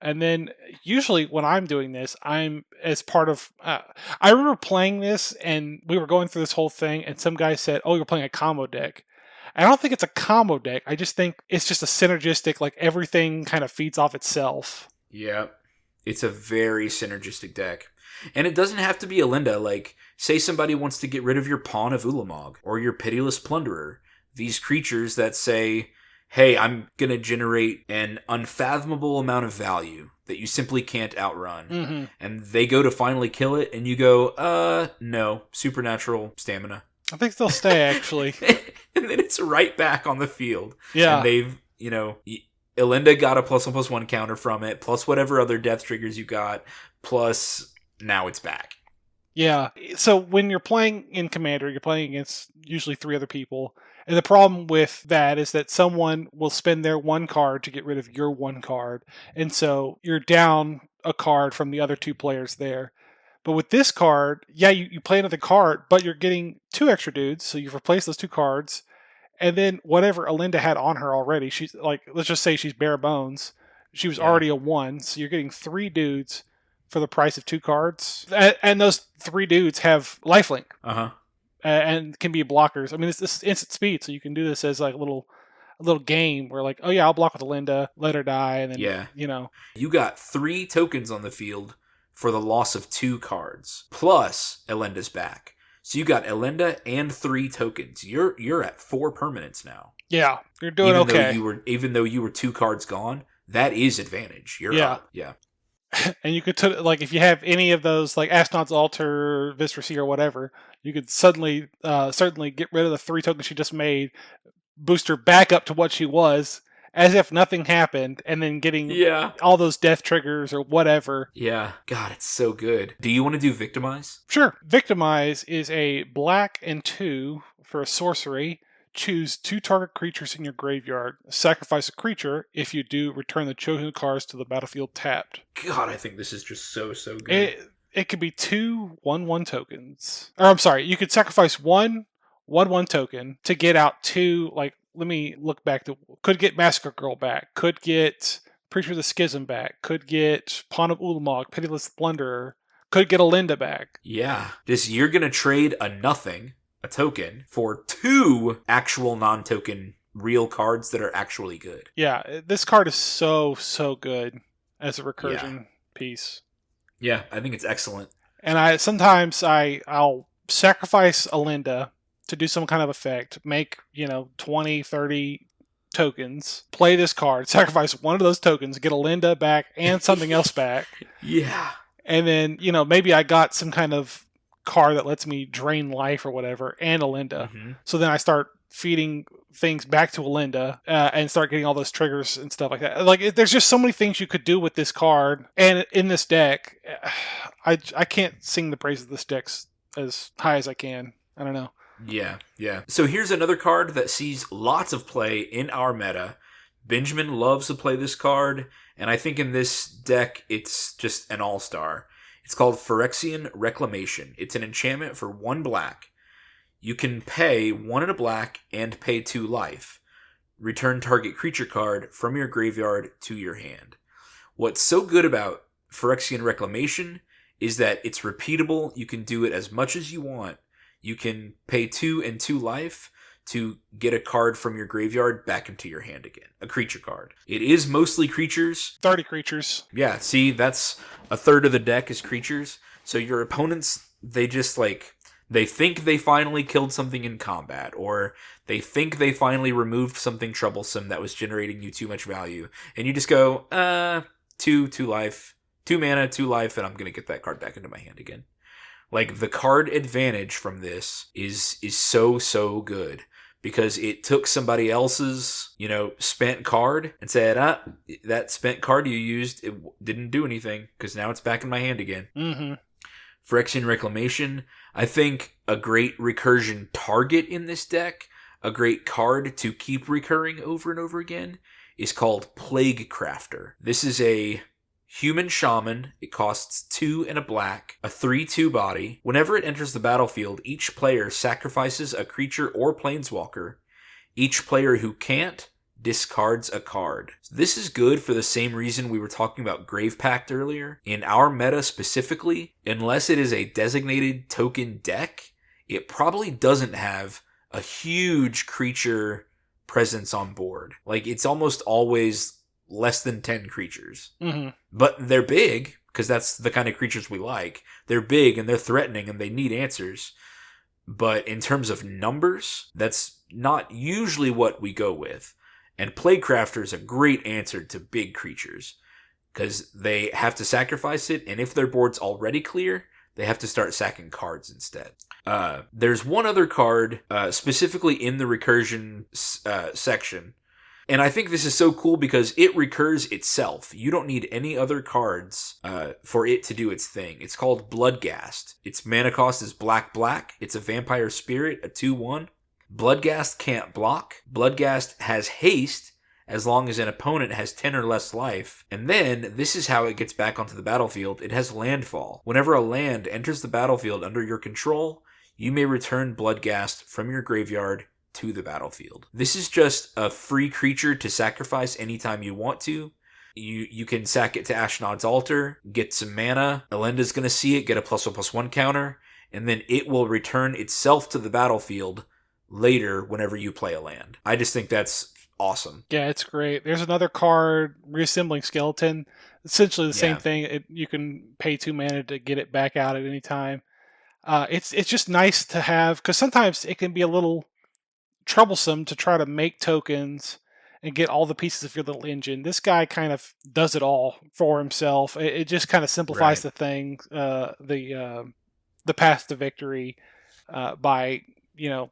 And then usually when I'm doing this, I'm as part of... I remember playing this, and we were going through this whole thing, and some guy said, oh, you're playing a combo deck. I don't think it's a combo deck. I just think it's just a synergistic, like everything kind of feeds off itself. Yeah. It's a very synergistic deck. And it doesn't have to be Elenda. Like, say somebody wants to get rid of your Pawn of Ulamog, or your Pitiless Plunderer. These creatures that say, hey, I'm going to generate an unfathomable amount of value that you simply can't outrun. Mm-hmm. And they go to finally kill it, and you go, no, supernatural stamina. I think they'll stay, actually. And then it's right back on the field. Yeah. And they've, Elenda got a +1/+1 counter from it, plus whatever other death triggers you got, plus now it's back. Yeah. So when you're playing in Commander, you're playing against usually 3 other people. And the problem with that is that someone will spend their 1 card to get rid of your 1 card. And so you're down a card from the other 2 players there. But with this card, yeah, you play another card, but you're getting 2 extra dudes, so you've replaced those 2 cards. And then whatever Elenda had on her already, she's like, let's just say she's bare bones. She was already a 1, so you're getting 3 dudes for the price of 2 cards. And those 3 dudes have lifelink. Uh-huh. And can be blockers. I mean, it's this instant speed, so you can do this as like a little game where like, oh yeah, I'll block with Elenda, let her die, and then, You got 3 tokens on the field for the loss of 2 cards, plus Elenda's back. So you got Elenda and 3 tokens. You're at 4 permanents now. Yeah, you're doing okay. Even though you were 2 cards gone, that is advantage. You're up. Yeah. And you could like if you have any of those like Ashnod's Altar, Viscerasi, or whatever, you could suddenly certainly get rid of the 3 tokens she just made, boost her back up to what she was, as if nothing happened, and then getting all those death triggers or whatever. Yeah. God, it's so good. Do you want to do Victimize? Sure. Victimize is a black and 2 for a sorcery. Choose 2 target creatures in your graveyard. Sacrifice a creature. If you do, return the chosen cards to the battlefield tapped. God, I think this is just so good. It could be 2 1/1 tokens. Or I'm sorry, you could sacrifice 1 1/1 token to get out 2, like, let me look back to, could get Massacre Girl back, could get Preacher of the Schism back, could get Pawn of Ulamog, Pitiless Plunderer, could get Elenda back. Yeah. You're going to trade a token, for 2 actual non-token real cards that are actually good. Yeah, this card is so good as a recursion piece. Yeah, I think it's excellent. And I'll sacrifice Elenda to do some kind of effect, make, 20, 30 tokens, play this card, sacrifice one of those tokens, get Elenda back and something else back. Yeah. And then, maybe I got some kind of card that lets me drain life or whatever, and Elenda. Mm-hmm. So then I start feeding things back to Elenda and start getting all those triggers and stuff like that. Like, there's just so many things you could do with this card. And in this deck, I can't sing the praises of this deck as high as I can. I don't know. Yeah. So here's another card that sees lots of play in our meta. Benjamin loves to play this card, and I think in this deck, it's just an all-star. It's called Phyrexian Reclamation. It's an enchantment for 1 black. You can pay 1 and a black and pay 2 life. Return target creature card from your graveyard to your hand. What's so good about Phyrexian Reclamation is that it's repeatable. You can do it as much as you want. You can pay 2 and 2 life to get a card from your graveyard back into your hand again. A creature card. It is mostly creatures. 30 creatures. Yeah, see, that's a third of the deck is creatures. So your opponents, they just they think they finally killed something in combat, or they think they finally removed something troublesome that was generating you too much value. And you just go, 2 life, 2 mana, 2 life, and I'm going to get that card back into my hand again. Like, the card advantage from this is so good. Because it took somebody else's, spent card and said, that spent card you used, it didn't do anything, because now it's back in my hand again. Mm-hmm. Phyrexian Reclamation, I think a great recursion target in this deck, a great card to keep recurring over and over again, is called Plague Crafter. This is a Human Shaman. It costs 2 and a black, a 3/2 body. Whenever it enters the battlefield, each player sacrifices a creature or planeswalker. Each player who can't discards a card. This is good for the same reason we were talking about Grave Pact earlier. In our meta specifically, unless it is a designated token deck, it probably doesn't have a huge creature presence on board. Like, it's almost always less than 10 creatures. Mm-hmm. But they're big, because that's the kind of creatures we like. They're big and they're threatening and they need answers. But in terms of numbers, that's not usually what we go with. And Plaguecrafter is a great answer to big creatures, because they have to sacrifice it, and if their board's already clear, they have to start sacking cards instead. There's one other card, specifically in the Recursion section, and I think this is so cool because it recurs itself. You don't need any other cards for it to do its thing. It's called Bloodghast. Its mana cost is black. It's a vampire spirit, a 2/1. Bloodghast can't block. Bloodghast has haste as long as an opponent has 10 or less life. And then, this is how it gets back onto the battlefield. It has landfall. Whenever a land enters the battlefield under your control, you may return Bloodghast from your graveyard to the battlefield. This is just a free creature to sacrifice anytime you want to. You can sack it to Ashnod's Altar, get some mana. Elenda's going to see it, get a +1/+1 counter, and then it will return itself to the battlefield later whenever you play a land. I just think that's awesome. Yeah, it's great. There's another card, Reassembling Skeleton. Essentially the same thing. You can pay 2 mana to get it back out at any time. It's just nice to have, because sometimes it can be a little troublesome to try to make tokens and get all the pieces of your little engine. This guy kind of does it all for himself. It just kind of simplifies the thing, the path to victory by...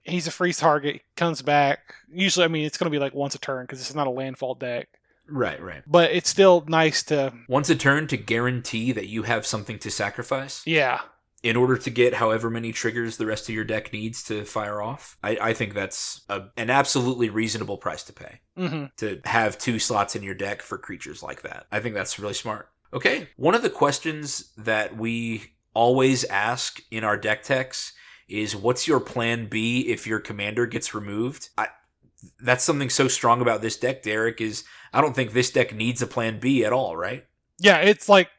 he's a freeze target, comes back. Usually, it's going to be like once a turn because it's not a landfall deck. Right. But it's still nice to... Once a turn to guarantee that you have something to sacrifice? Yeah. In order to get however many triggers the rest of your deck needs to fire off? I think that's an absolutely reasonable price to pay. Mm-hmm. To have 2 slots in your deck for creatures like that. I think that's really smart. Okay, one of the questions that we always ask in our deck techs is, what's your plan B if your commander gets removed? That's something so strong about this deck, Derek, is I don't think this deck needs a plan B at all, right? Yeah, it's like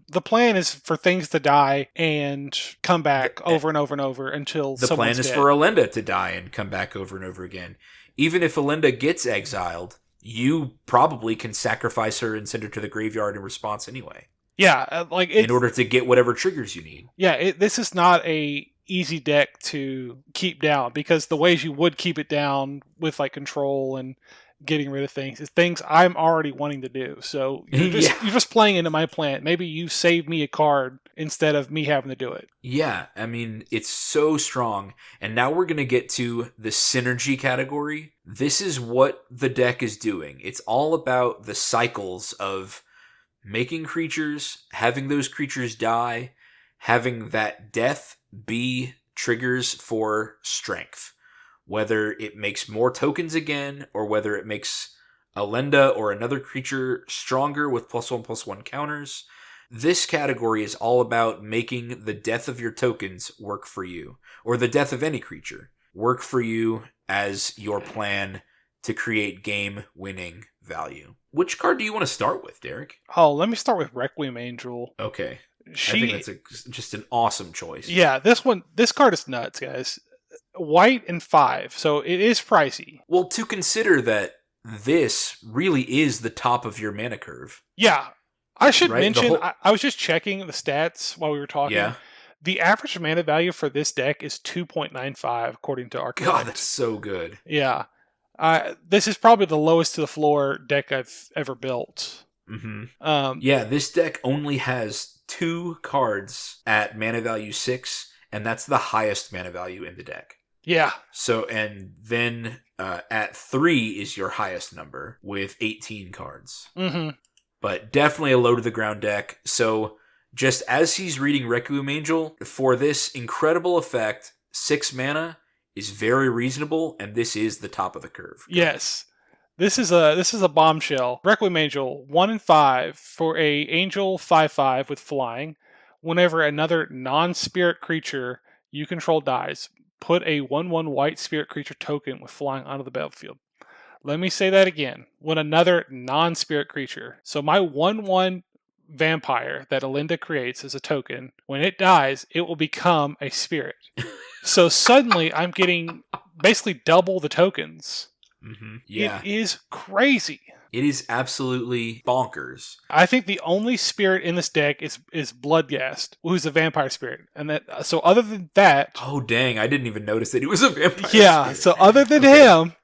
the plan is for things to die and come back over and over and over until the someone's plan is dead. for Elenda to die and come back over and over again. Even if Elenda gets exiled, you probably can sacrifice her and send her to the graveyard in response anyway. Yeah, in order to get whatever triggers you need. Yeah, this is not a easy deck to keep down, because the ways you would keep it down with like control and getting rid of things is things I'm already wanting to do. So you're just playing into my plan. Maybe you save me a card instead of me having to do it. Yeah, it's so strong. And now we're going to get to the synergy category. This is what the deck is doing. It's all about the cycles of making creatures, having those creatures die, having that death be triggers for strength. Whether it makes more tokens again, or whether it makes Elenda or another creature stronger with +1/+1 counters. This category is all about making the death of your tokens work for you, or the death of any creature work for you as your plan to create game-winning value. Which card do you want to start with, Derek? Oh, let me start with Requiem Angel. Okay. I think that's just an awesome choice. Yeah, this card is nuts, guys. White and 5, so it is pricey. Well, to consider that this really is the top of your mana curve. Yeah. I should mention, I was just checking the stats while we were talking. Yeah. The average mana value for this deck is 2.95, according to Arcade. God, that's so good. Yeah. This is probably the lowest to the floor deck I've ever built. Mm-hmm. This deck only has 2 cards at mana value 6, and that's the highest mana value in the deck. Yeah. So, and then at 3 is your highest number with 18 cards. Mm-hmm. But definitely a low to the ground deck. So just as he's reading Requiem Angel, for this incredible effect, 6 mana is very reasonable, and this is the top of the curve. Yes. This is a bombshell. Requiem Angel, 1 and 5 for a angel 5/5 with flying. Whenever another non-spirit creature you control dies, put a 1/1 white spirit creature token with flying onto the battlefield. Let me say that again. When another non-spirit creature, so my 1/1 vampire that Elenda creates as a token, when it dies, it will become a spirit. So suddenly I'm getting basically double the tokens. Mm-hmm. Yeah. It is crazy. It is absolutely bonkers. I think the only spirit in this deck is Bloodghast, who's a vampire spirit. And that, so other than that... Oh, dang. I didn't even notice that he was a vampire Yeah, spirit. so other than him,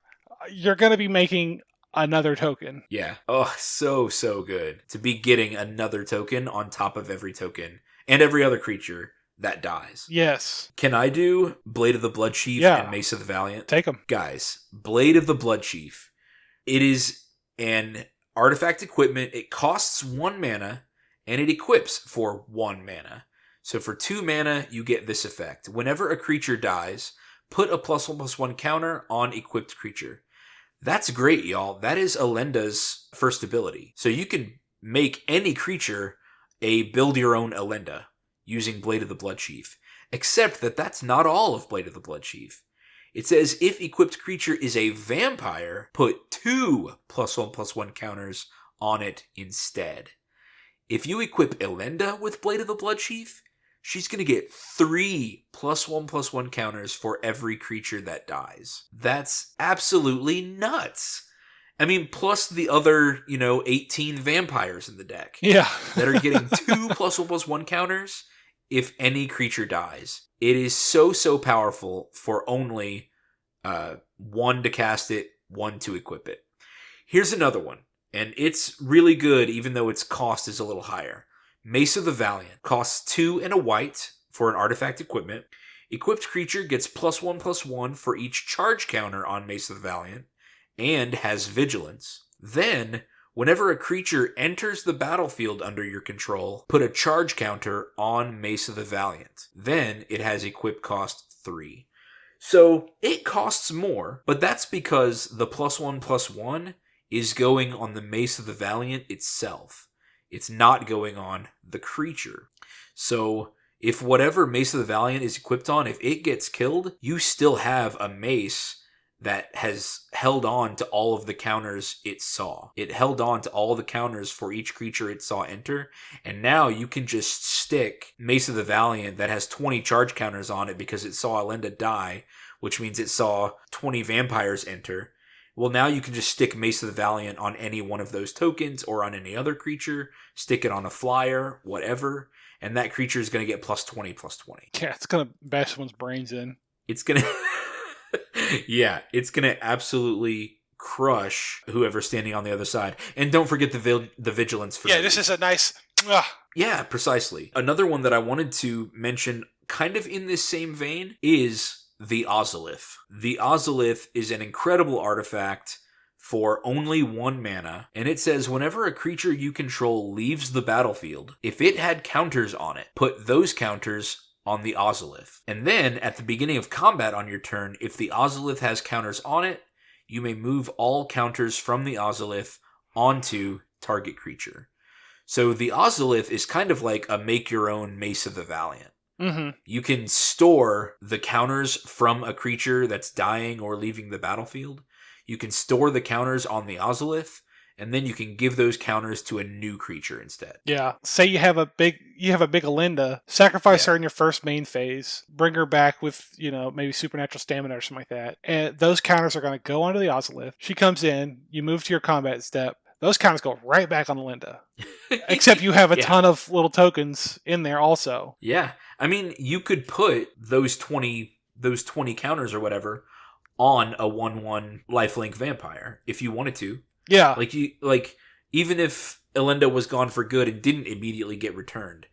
you're going to be making another token. Yeah. Oh, so good. To be getting another token on top of every token and every other creature that dies. Yes. Can I do Blade of the Blood Chief and Mace of the Valiant? Take them. Guys, Blade of the Blood Chief. It is an artifact equipment. It costs 1 mana and it equips for 1 mana. So for 2 mana, you get this effect. Whenever a creature dies, put a +1/+1 counter on equipped creature. That's great, y'all. That is Elenda's first ability. So you can make any creature a build your own Elenda using Blade of the Blood Chief. Except that that's not all of Blade of the Blood Chief. It says if equipped creature is a vampire, put 2 +1/+1 counters on it instead. If you equip Elenda with Blade of the Blood Chief, she's going to get 3 +1/+1 counters for every creature that dies. That's absolutely nuts. I mean, plus the other, 18 vampires in the deck. Yeah. that are getting 2 +1/+1 counters if any creature dies. It is so powerful for only 1 to cast it, 1 to equip it. Here's another one, and it's really good even though its cost is a little higher. Mace of the Valiant costs 2 and a white for an artifact equipment. Equipped creature gets +1/+1 for each charge counter on Mace of the Valiant and has vigilance. Then, whenever a creature enters the battlefield under your control, put a charge counter on Mace of the Valiant. Then it has equip cost 3. So it costs more, but that's because the +1/+1 is going on the Mace of the Valiant itself. It's not going on the creature. So if whatever Mace of the Valiant is equipped on, if it gets killed, you still have a mace that has held on to all of the counters it saw. It held on to all the counters for each creature it saw enter, and now you can just stick Mace of the Valiant that has 20 charge counters on it because it saw Elenda die, which means it saw 20 vampires enter. Well, now you can just stick Mace of the Valiant on any one of those tokens or on any other creature, stick it on a flyer, whatever, and that creature is going to get +20/+20. Yeah, it's going to bash someone's brains in. It's going to... Yeah, it's going to absolutely crush whoever's standing on the other side. And don't forget the vigilance. For this is a nice... Yeah, precisely. Another one that I wanted to mention kind of in this same vein is the Ozolith. The Ozolith is an incredible artifact for only 1 mana, and it says whenever a creature you control leaves the battlefield, if it had counters on it, put those counters on the Ozolith. And then, at the beginning of combat on your turn, if the Ozolith has counters on it, you may move all counters from the Ozolith onto target creature. So the Ozolith is kind of like a make-your-own Mace of the Valiant. Mm-hmm. You can store the counters from a creature that's dying or leaving the battlefield. You can store the counters on the Ozolith, and then you can give those counters to a new creature instead. Yeah. Say you have a big Elenda, sacrifice her in your first main phase, bring her back with, maybe supernatural stamina or something like that. And those counters are going to go onto the Ozolith. She comes in, you move to your combat step. Those counters go right back on Elenda. Except you have a ton of little tokens in there also. Yeah. I mean, you could put those 20 counters or whatever on a 1/1 lifelink vampire if you wanted to. Yeah. Even if Elenda was gone for good and didn't immediately get returned,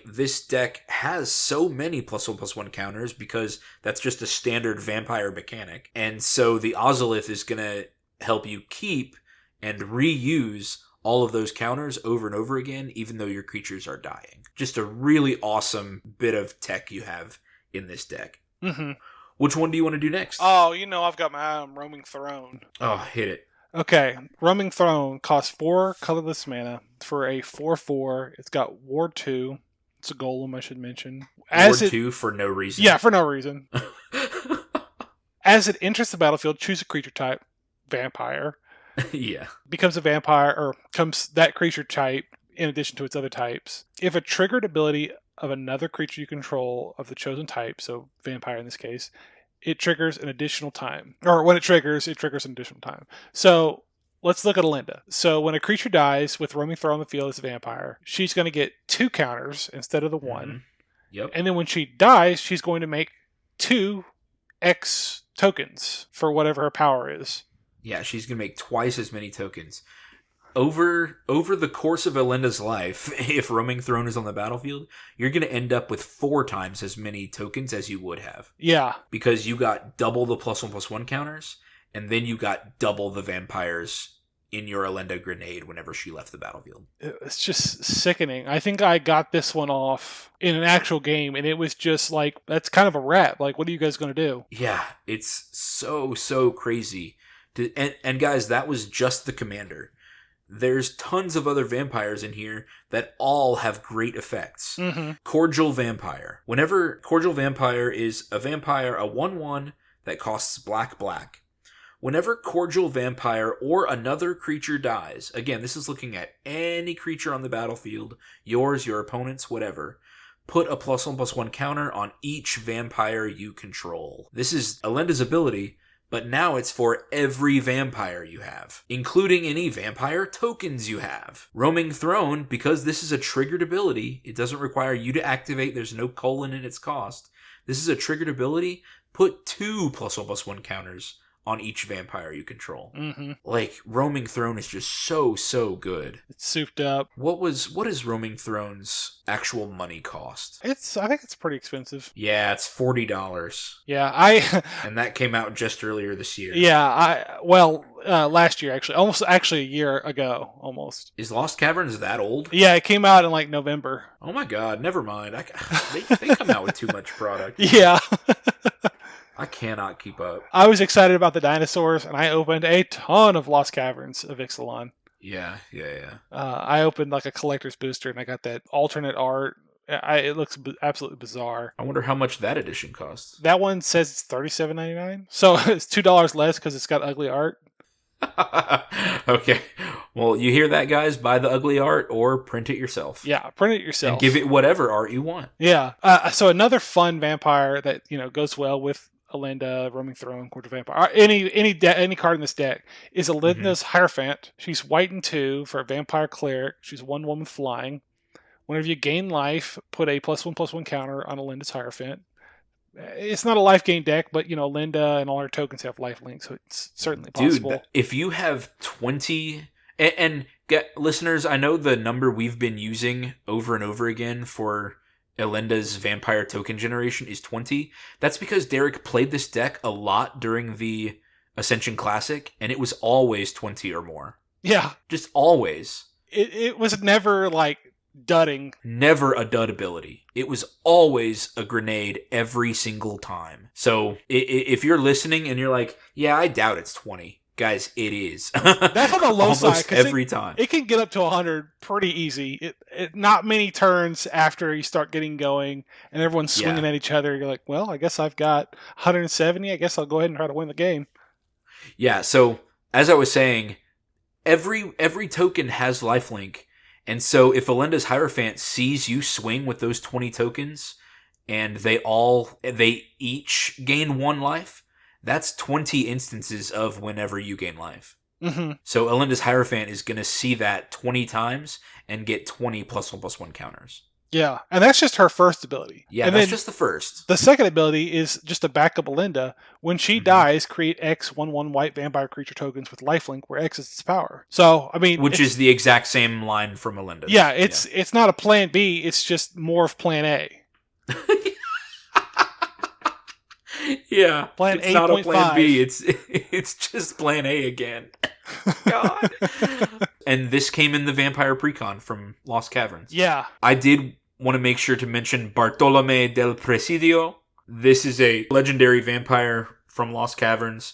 this deck has so many +1/+1 counters because that's just a standard vampire mechanic. And so the Ozolith is going to help you keep and reuse all of those counters over and over again, even though your creatures are dying. Just a really awesome bit of tech you have in this deck. Mm-hmm. Which one do you want to do next? Oh, I've got my eye on Roaming Throne. Oh, hit it. Okay, Roaming Throne costs 4 colorless mana for a 4/4. It's got Ward 2. It's a golem, I should mention. Ward 2 for no reason. Yeah, for no reason. As it enters the battlefield, choose a creature type. Vampire. Yeah. Becomes a vampire, or becomes that creature type in addition to its other types. If a triggered ability of another creature you control of the chosen type, so vampire in this case, it triggers an additional time. Or when it triggers an additional time. So let's look at Elenda. So when a creature dies with Roaming Throw on the field as a vampire, she's going to get 2 counters instead of the 1. Mm-hmm. Yep. And then when she dies, she's going to make 2 X tokens for whatever her power is. Yeah, she's going to make twice as many tokens. Over the course of Elenda's life, if Roaming Throne is on the battlefield, you're going to end up with 4 times as many tokens as you would have. Yeah. Because you got double the +1/+1 counters, and then you got double the vampires in your Elenda grenade whenever she left the battlefield. It's just sickening. I think I got this one off in an actual game, and it was just like, that's kind of a wrap. Like, what are you guys going to do? Yeah, it's so crazy. And guys, that was just the commander. There's tons of other vampires in here that all have great effects. Mm-hmm. Cordial Vampire. Whenever Cordial Vampire is a vampire, a 1/1 that costs black. Whenever Cordial Vampire or another creature dies, again, this is looking at any creature on the battlefield, yours, your opponent's, whatever, put a +1/+1 counter on each vampire you control. This is Elenda's ability, but now it's for every vampire you have, including any vampire tokens you have. Roaming Throne, because this is a triggered ability, it doesn't require you to activate, there's no colon in its cost. This is a triggered ability, put 2 +1/+1 counters on each vampire you control. Mm-hmm. Like, Roaming Throne is just so good. It's souped up. What is Roaming Throne's actual money cost? I think it's pretty expensive. Yeah, it's $40. Yeah, and that came out just earlier this year. Yeah, last year actually a year ago almost. Is Lost Caverns that old? Yeah, it came out in like November. Oh my god, never mind. They come out with too much product. Yeah. I cannot keep up. I was excited about the dinosaurs, and I opened a ton of Lost Caverns of Ixalan. Yeah. I opened like a collector's booster, and I got that alternate art. It looks absolutely bizarre. I wonder how much that edition costs. That one says it's $37.99, so it's $2 less because it's got ugly art. Okay. Well, you hear that, guys? Buy the ugly art or print it yourself. Yeah, print it yourself. And give it whatever art you want. Yeah. So another fun vampire that goes well with Elenda, Roaming Throne, Cordial Vampire, any card in this deck is Elenda's Hierophant. She's white and 2 for a vampire cleric. She's 1/1 with flying. Whenever you gain life, put a +1/+1 counter on Elenda's Hierophant. It's not a life gain deck, but Elenda and all her tokens have life links, so it's certainly possible. Dude, if you have 20 and listeners, I know the number we've been using over and over again for Elenda's vampire token generation is 20. That's because Derek played this deck a lot during the Ascension Classic, and it was always 20 or more. Yeah. Just always. It was never like dudding. Never a dud ability. It was always a grenade every single time. So if you're listening and you're like, yeah, I doubt it's 20. Guys, it is. That's on the low side. Every time. It can get up to 100 pretty easy. Not many turns after you start getting going and everyone's swinging at each other. You're like, well, I guess I've got 170. I guess I'll go ahead and try to win the game. Yeah, so as I was saying, every token has lifelink. And so if Elenda's Hierophant sees you swing with those 20 tokens and they each gain 1 life, that's 20 instances of whenever you gain life. Mm-hmm. So Elenda's Hierophant is going to see that 20 times and get 20 +1/+1 counters. Yeah, and that's just her first ability. Yeah, and that's just the first. The second ability is just a backup Elenda. When she dies, create X 1/1 white vampire creature tokens with lifelink, where X is its power. So, I mean... Which is the exact same line from Elenda. Yeah, it's not a plan B, it's just more of plan A. Yeah, plan it's not a plan 8.5. B. It's just plan A again. God. And this came in the Vampire Precon from Lost Caverns. Yeah. I did want to make sure to mention Bartolome del Presidio. This is a legendary vampire from Lost Caverns.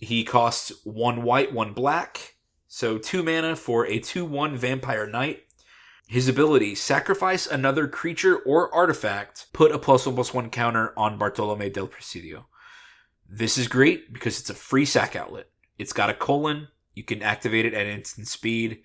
He costs 1 white, 1 black, so 2 mana for a 2/1 Vampire Knight. His ability, sacrifice another creature or artifact, put a +1/+1 counter on Bartolome del Presidio. This is great because it's a free sack outlet. It's got a colon, you can activate it at instant speed.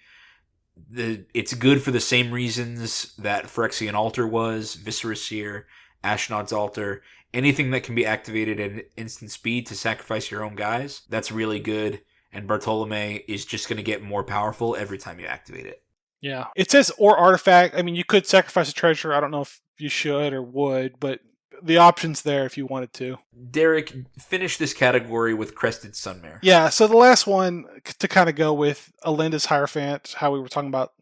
It's good for the same reasons that Phyrexian Altar was, Viscera Seer, Ashnod's Altar. Anything that can be activated at instant speed to sacrifice your own guys, that's really good. And Bartolome is just going to get more powerful every time you activate it. Yeah. It says or artifact. I mean, you could sacrifice a treasure. I don't know if you should or would, but the option's there if you wanted to. Derek, finish this category with Crested Sunmare. Yeah, so the last one, to kind of go with Elenda's Hierophant, how we were talking about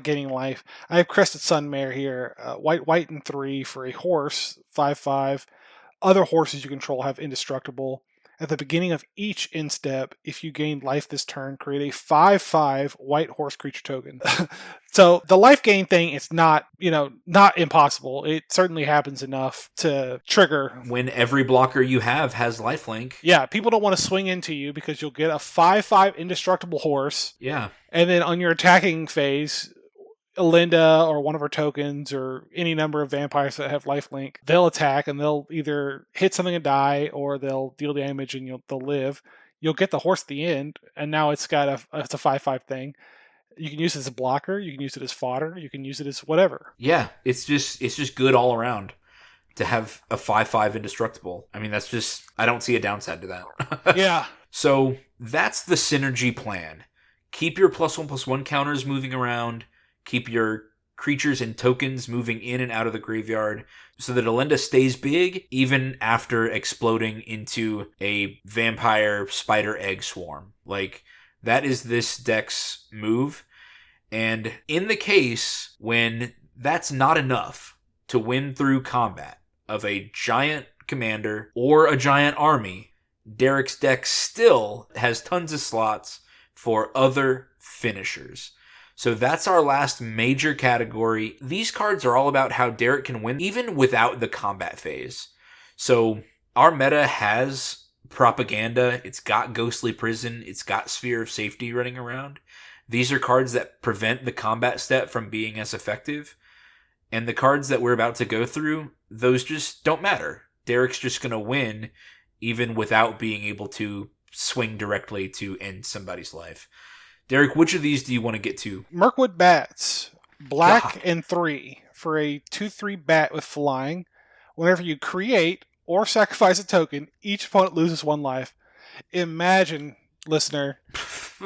gaining life. I have Crested Sunmare here. White, and 3 for a horse, 5/5. Other horses you control have indestructible. At the beginning of each instep, if you gain life this turn, create a 5/5 white horse creature token. So the life gain thing, it's not impossible. It certainly happens enough to trigger. When every blocker you have has lifelink. Yeah, people don't want to swing into you because you'll get a 5/5 indestructible horse. Yeah. And then on your attacking phase, Elenda or one of her tokens or any number of vampires that have lifelink, they'll attack and they'll either hit something and die or they'll deal damage and they'll live. You'll get the horse at the end, and now it's got it's a 5/5 thing. You can use it as a blocker, you can use it as fodder, you can use it as whatever. Yeah, it's just good all around to have a 5/5 indestructible. I mean, I don't see a downside to that. Yeah. So that's the synergy plan. Keep your +1/+1 counters moving around. Keep your creatures and tokens moving in and out of the graveyard so that Elenda stays big even after exploding into a vampire spider egg swarm. Like, that is this deck's move. And in the case when that's not enough to win through combat of a giant commander or a giant army, Derek's deck still has tons of slots for other finishers. So that's our last major category. These cards are all about how Derek can win even without the combat phase. So our meta has Propaganda, it's got Ghostly Prison, it's got Sphere of Safety running around. These are cards that prevent the combat step from being as effective. And the cards that we're about to go through, those just don't matter. Derek's just going to win even without being able to swing directly to end somebody's life. Derek, which of these do you want to get to? Mirkwood Bats, black and 3 for a 2/3 bat with flying. Whenever you create or sacrifice a token, each opponent loses 1 life. Imagine, listener,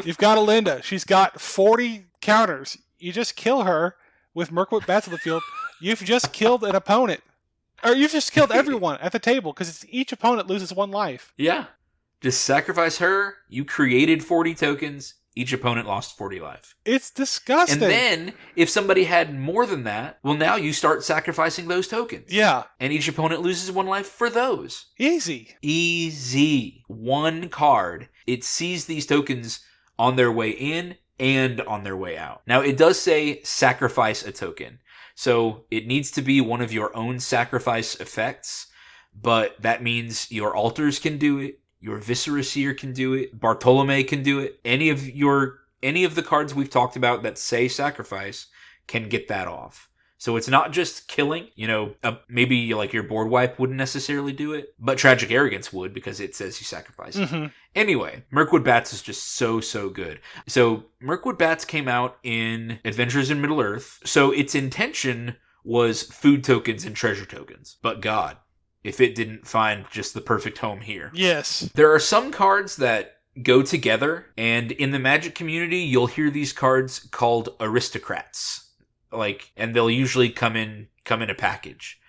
you've got Elenda. She's got 40 counters. You just kill her with Mirkwood Bats on the field. You've just killed an opponent. Or you've just killed everyone at the table because each opponent loses 1 life. Yeah. Just sacrifice her. You created 40 tokens. Each opponent lost 40 life. It's disgusting. And then, if somebody had more than that, well, now you start sacrificing those tokens. Yeah. And each opponent loses 1 life for those. Easy. 1 card. It sees these tokens on their way in and on their way out. Now, it does say sacrifice a token. So, it needs to be one of your own sacrifice effects. But that means your altars can do it. Your Viscera Seer can do it. Bartolome can do it. Any of the cards we've talked about that say sacrifice can get that off. So it's not just killing. Maybe like your board wipe wouldn't necessarily do it, but Tragic Arrogance would because it says you sacrifice. Mm-hmm. Anyway, Mirkwood Bats is just so good. So Mirkwood Bats came out in Adventures in Middle-earth. So its intention was food tokens and treasure tokens. But God, if it didn't find just the perfect home here. Yes. There are some cards that go together, and in the Magic community, you'll hear these cards called Aristocrats. And they'll usually come in a package.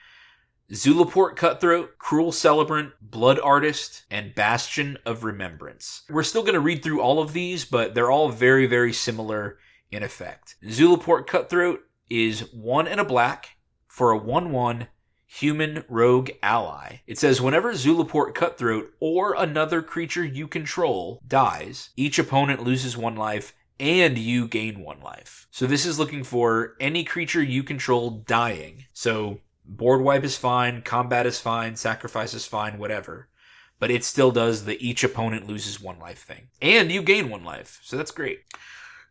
Zulaport Cutthroat, Cruel Celebrant, Blood Artist, and Bastion of Remembrance. We're still going to read through all of these, but they're all very, very similar in effect. Zulaport Cutthroat is 1 and a black for a 1/1 human rogue ally. It says whenever Zulaport Cutthroat or another creature you control dies, each opponent loses 1 life and you gain 1 life. So this is looking for any creature you control dying. So board wipe is fine, combat is fine, sacrifice is fine, whatever. but it still does the each opponent loses 1 life thing. And you gain 1 life, so that's great.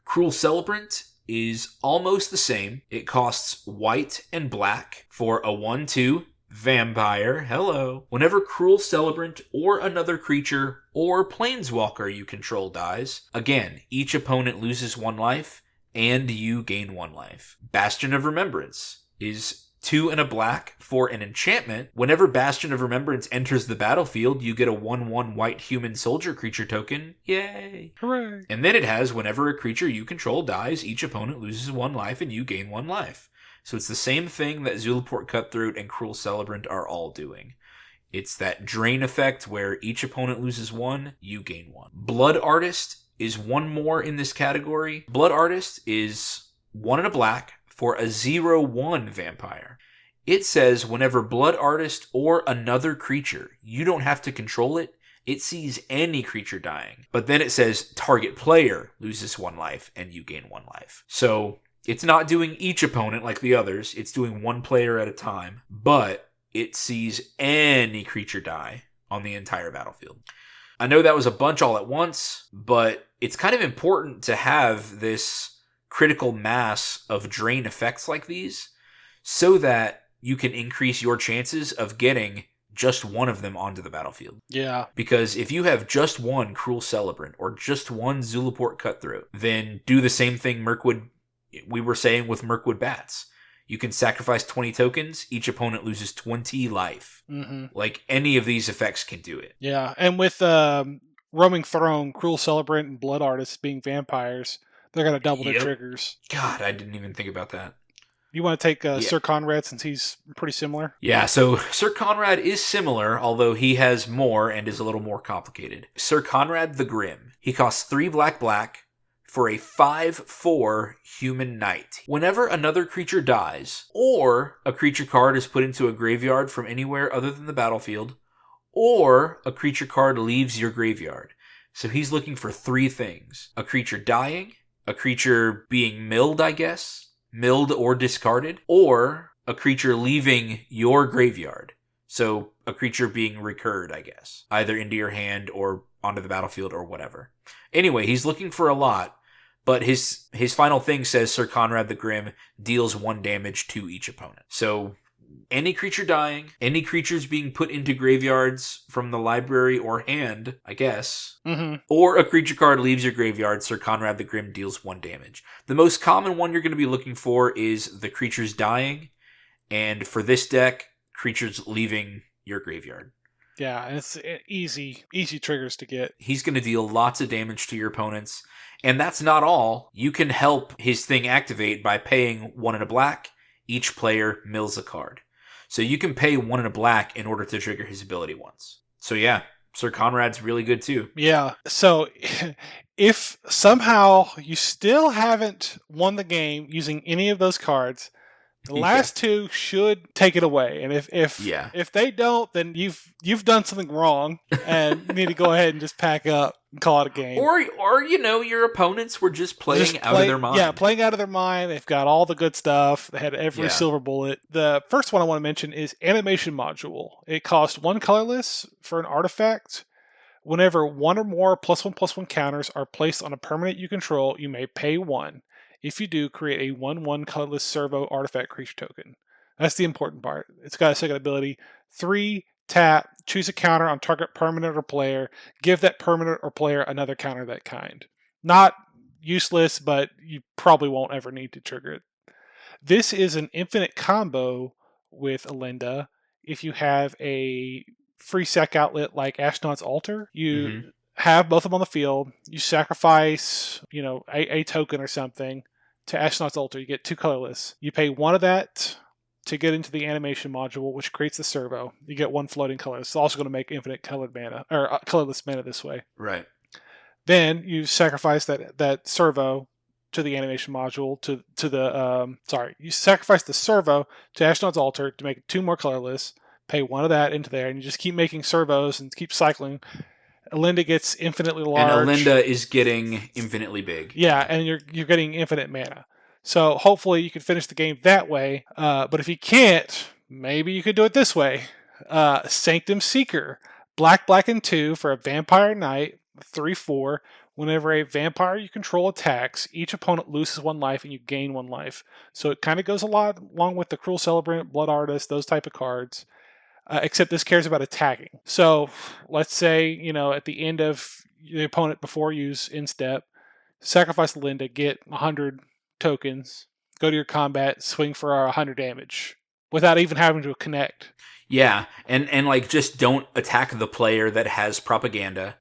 Cruel Celebrant is almost the same. It costs white and black for a 1/2 vampire. Hello. Whenever Cruel Celebrant or another creature or planeswalker you control dies, again, each opponent loses 1 life and you gain 1 life. Bastion of Remembrance is 2 and a black for an enchantment. Whenever Bastion of Remembrance enters the battlefield, you get a 1/1 white human soldier creature token. Yay! Hooray! And then it has, whenever a creature you control dies, each opponent loses 1 life and you gain 1 life. So it's the same thing that Zulaport Cutthroat and Cruel Celebrant are all doing. It's that drain effect where each opponent loses 1, you gain 1. Blood Artist is 1 more in this category. Blood Artist is 1 and a black for a 0/1 vampire. It says whenever Blood Artist or another creature, you don't have to control it, it sees any creature dying. But then it says target player loses 1 life and you gain 1 life. So it's not doing each opponent like the others, it's doing 1 player at a time, but it sees any creature die on the entire battlefield. I know that was a bunch all at once, but it's kind of important to have this critical mass of drain effects like these so that you can increase your chances of getting just 1 of them onto the battlefield. Yeah. Because if you have just 1 Cruel Celebrant or just 1 Zulaport Cutthroat, then do the same thing we were saying with Mirkwood Bats. You can sacrifice 20 tokens, each opponent loses 20 life. Mm-hmm. Like, any of these effects can do it. Yeah, and with Roaming Throne, Cruel Celebrant, and Blood Artist being vampires, they're going to double their triggers. God, I didn't even think about that. You want to take Sir Conrad since he's pretty similar? Yeah, so Sir Conrad is similar, although he has more and is a little more complicated. Sir Conrad the Grim. He costs 3 black for a 5/4 human knight. Whenever another creature dies, or a creature card is put into a graveyard from anywhere other than the battlefield, or a creature card leaves your graveyard. So he's looking for 3 things. A creature dying, a creature being milled, I guess, milled or discarded, or a creature leaving your graveyard. So a creature being recurred, I guess, either into your hand or onto the battlefield or whatever. Anyway, he's looking for a lot, but his final thing says Sir Conrad the Grim deals 1 damage to each opponent. So any creature dying, any creatures being put into graveyards from the library or hand, I guess, or a creature card leaves your graveyard, Sir Conrad the Grim deals 1 damage. The most common one you're going to be looking for is the creatures dying, and for this deck, creatures leaving your graveyard. Yeah, and it's easy triggers to get. He's going to deal lots of damage to your opponents, and that's not all. You can help his thing activate by paying 1 and a black. Each player mills a card. So you can pay 1 and a black in order to trigger his ability once. So yeah, Sir Conrad's really good too. Yeah, so if somehow you still haven't won the game using any of those cards, the last 2 should take it away. And if they don't, then you've done something wrong and you need to go ahead and just pack up and call it a game. Or your opponents were just playing out of their mind. Yeah, playing out of their mind. They've got all the good stuff. They had every silver bullet. The first one I want to mention is Animation Module. It costs 1 colorless for an artifact. Whenever 1 or more +1/+1 counters are placed on a permanent you control, you may pay 1. If you do, create a 1/1 colorless servo artifact creature token. That's the important part. It's got a second ability. 3, tap, choose a counter on target permanent or player. Give that permanent or player another counter of that kind. Not useless, but you probably won't ever need to trigger it. This is an infinite combo with Elenda. If you have a free sack outlet like Ashnod's Altar, you have both of them on the field. You sacrifice, a token or something to Ashnod's Altar. You get 2 colorless. You pay 1 of that to get into the animation module, which creates the servo. You get 1 floating color. It's also going to make infinite colored mana, or colorless mana this way. Right. Then you sacrifice that servo to the animation module you sacrifice the servo to Ashnod's Altar to make 2 more colorless. Pay 1 of that into there, and you just keep making servos and keep cycling. Elenda gets infinitely large. And Elenda is getting infinitely big. Yeah, and you're getting infinite mana. So hopefully you can finish the game that way. But if you can't, maybe you could do it this way. Sanctum Seeker. Black, black, and 2 for a Vampire Knight, 3/4. Whenever a vampire you control attacks, each opponent loses 1 life and you gain 1 life. So it kind of goes along with the Cruel Celebrant, Blood Artist, those type of cards. Except this cares about attacking. So let's say, at the end of the opponent before use instep, sacrifice Elenda, get 100 tokens, go to your combat, swing for 100 damage without even having to connect. Yeah, and like just don't attack the player that has propaganda.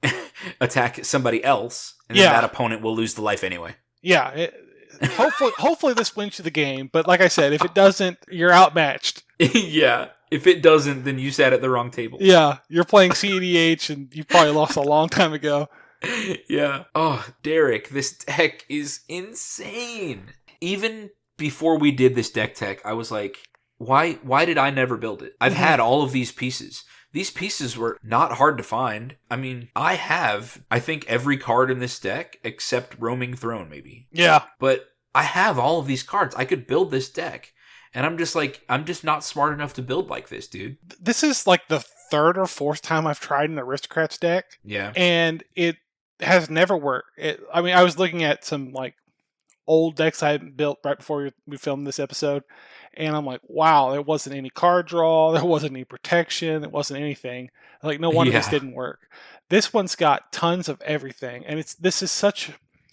Attack somebody else, and then that opponent will lose the life anyway. Yeah, hopefully this wins you the game. But like I said, if it doesn't, you're outmatched. Yeah, if it doesn't, then you sat at the wrong table. Yeah, you're playing CEDH, and you probably lost a long time ago. Yeah. Oh, Derek, this deck is insane. Even before we did this deck tech, I was like, why did I never build it? I've had all of these pieces. These pieces were not hard to find. I mean, I think, every card in this deck except Roaming Throne, maybe. Yeah. But I have all of these cards. I could build this deck. And I'm just not smart enough to build like this, dude. This is like the 3rd or 4th time I've tried an Aristocrats deck. Yeah. And it has never worked. I was looking at some like old decks I had built right before we filmed this episode. And I'm like, wow, there wasn't any card draw. There wasn't any protection. There wasn't anything. Like, no wonder this didn't work. This one's got tons of everything. And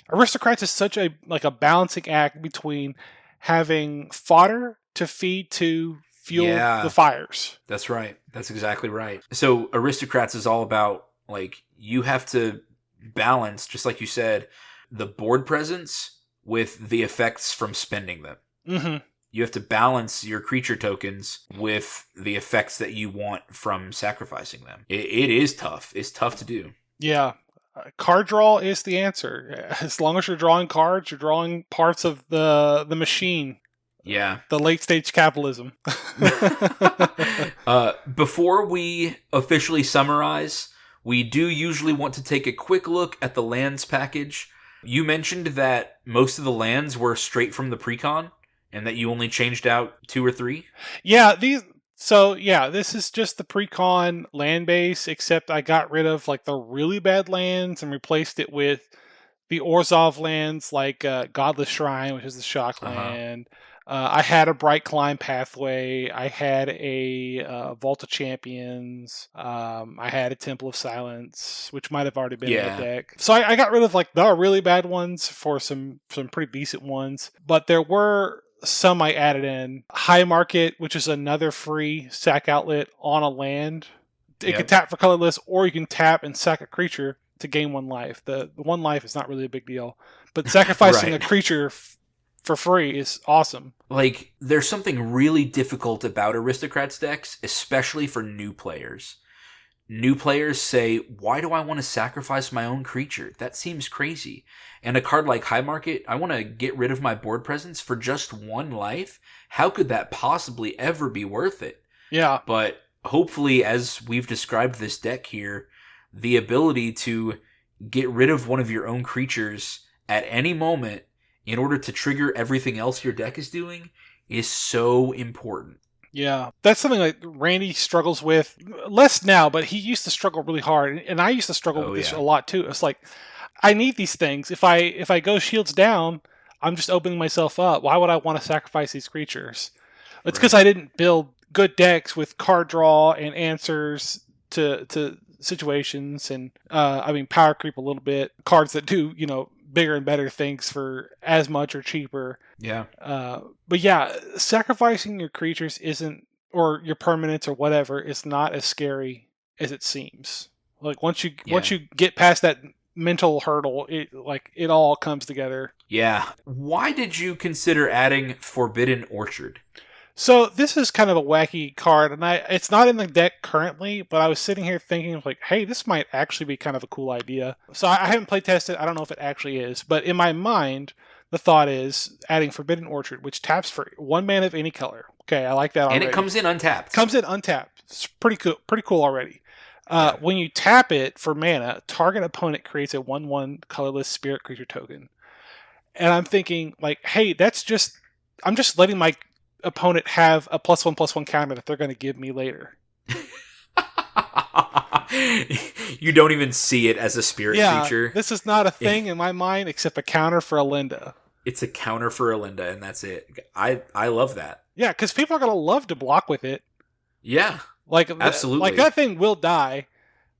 Aristocrats is such a balancing act between having fodder to feed to fuel the fires. That's right. That's exactly right. So Aristocrats is all about, like, you have to balance, just like you said, the board presence with the effects from spending them. Mm-hmm. You have to balance your creature tokens with the effects that you want from sacrificing them. It is tough. It's tough to do. Yeah. Card draw is the answer. As long as you're drawing cards, you're drawing parts of the machine. Yeah. The late stage capitalism. Before we officially summarize, we do usually want to take a quick look at the lands package. You mentioned that most of the lands were straight from the precon, and that you only changed out 2 or 3? Yeah, this is just the precon land base, except I got rid of like the really bad lands and replaced it with the Orzhov lands like Godless Shrine, which is the shock land. I had a Bright Climb Pathway. I had a Vault of Champions. I had a Temple of Silence, which might have already been in the deck. So I got rid of like the really bad ones for some pretty decent ones. But there were some I added in. High Market, which is another free sack outlet on a land. It can tap for colorless, or you can tap and sack a creature to gain 1 life. The 1 life is not really a big deal. But sacrificing a creature for free is awesome. Like, there's something really difficult about Aristocrats decks, especially for new players. New players say, why do I want to sacrifice my own creature? That seems crazy. And a card like High Market, I want to get rid of my board presence for just 1 life? How could that possibly ever be worth it? Yeah. But hopefully, as we've described this deck here, the ability to get rid of one of your own creatures at any moment in order to trigger everything else your deck is doing is so important. Yeah, that's something like Randy struggles with less now, but he used to struggle really hard, and I used to struggle with this a lot too. It's like, I need these things. If I go shields down, I'm just opening myself up. Why would I want to sacrifice these creatures? It's because I didn't build good decks with card draw and answers to situations, and power creep a little bit. Cards that do bigger and better things for as much or cheaper. Yeah. But yeah, sacrificing your creatures isn't, or your permanents or whatever, is not as scary as it seems. Like once you get past that mental hurdle, it all comes together. Yeah. Why did you consider adding Forbidden Orchard? So this is kind of a wacky card, and it's not in the deck currently, but I was sitting here thinking, like, hey, this might actually be kind of a cool idea. So I haven't play tested. I don't know if it actually is, but in my mind, the thought is adding Forbidden Orchard, which taps for 1 mana of any color. Okay, I like that already. And it comes in untapped. It's pretty cool already. When you tap it for mana, target opponent creates a 1/1 colorless spirit creature token. And I'm thinking, like, hey, I'm just letting my opponent have a +1/+1 counter that they're going to give me later. You don't even see it as a spirit creature. This is not a thing in my mind except a counter for Elenda. It's a counter for Elenda, and that's it. I love that. Yeah, because people are going to love to block with it. Yeah, like absolutely. Like that thing will die.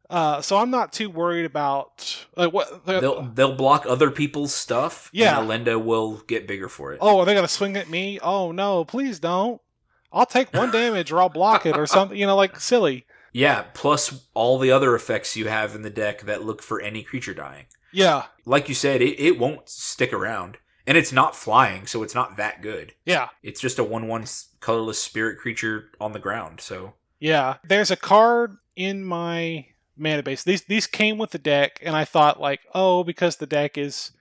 So I'm not too worried about like what they'll block other people's stuff. Yeah, and Elenda will get bigger for it. Oh, are they going to swing at me? Oh no, please don't. I'll take 1 damage or I'll block it or something. Like silly. Yeah, plus all the other effects you have in the deck that look for any creature dying. Yeah, like you said, it won't stick around. And it's not flying, so it's not that good. Yeah. It's just a 1/1 colorless spirit creature on the ground, so... Yeah. There's a card in my mana base. These came with the deck, and I thought, like, oh, because the deck is,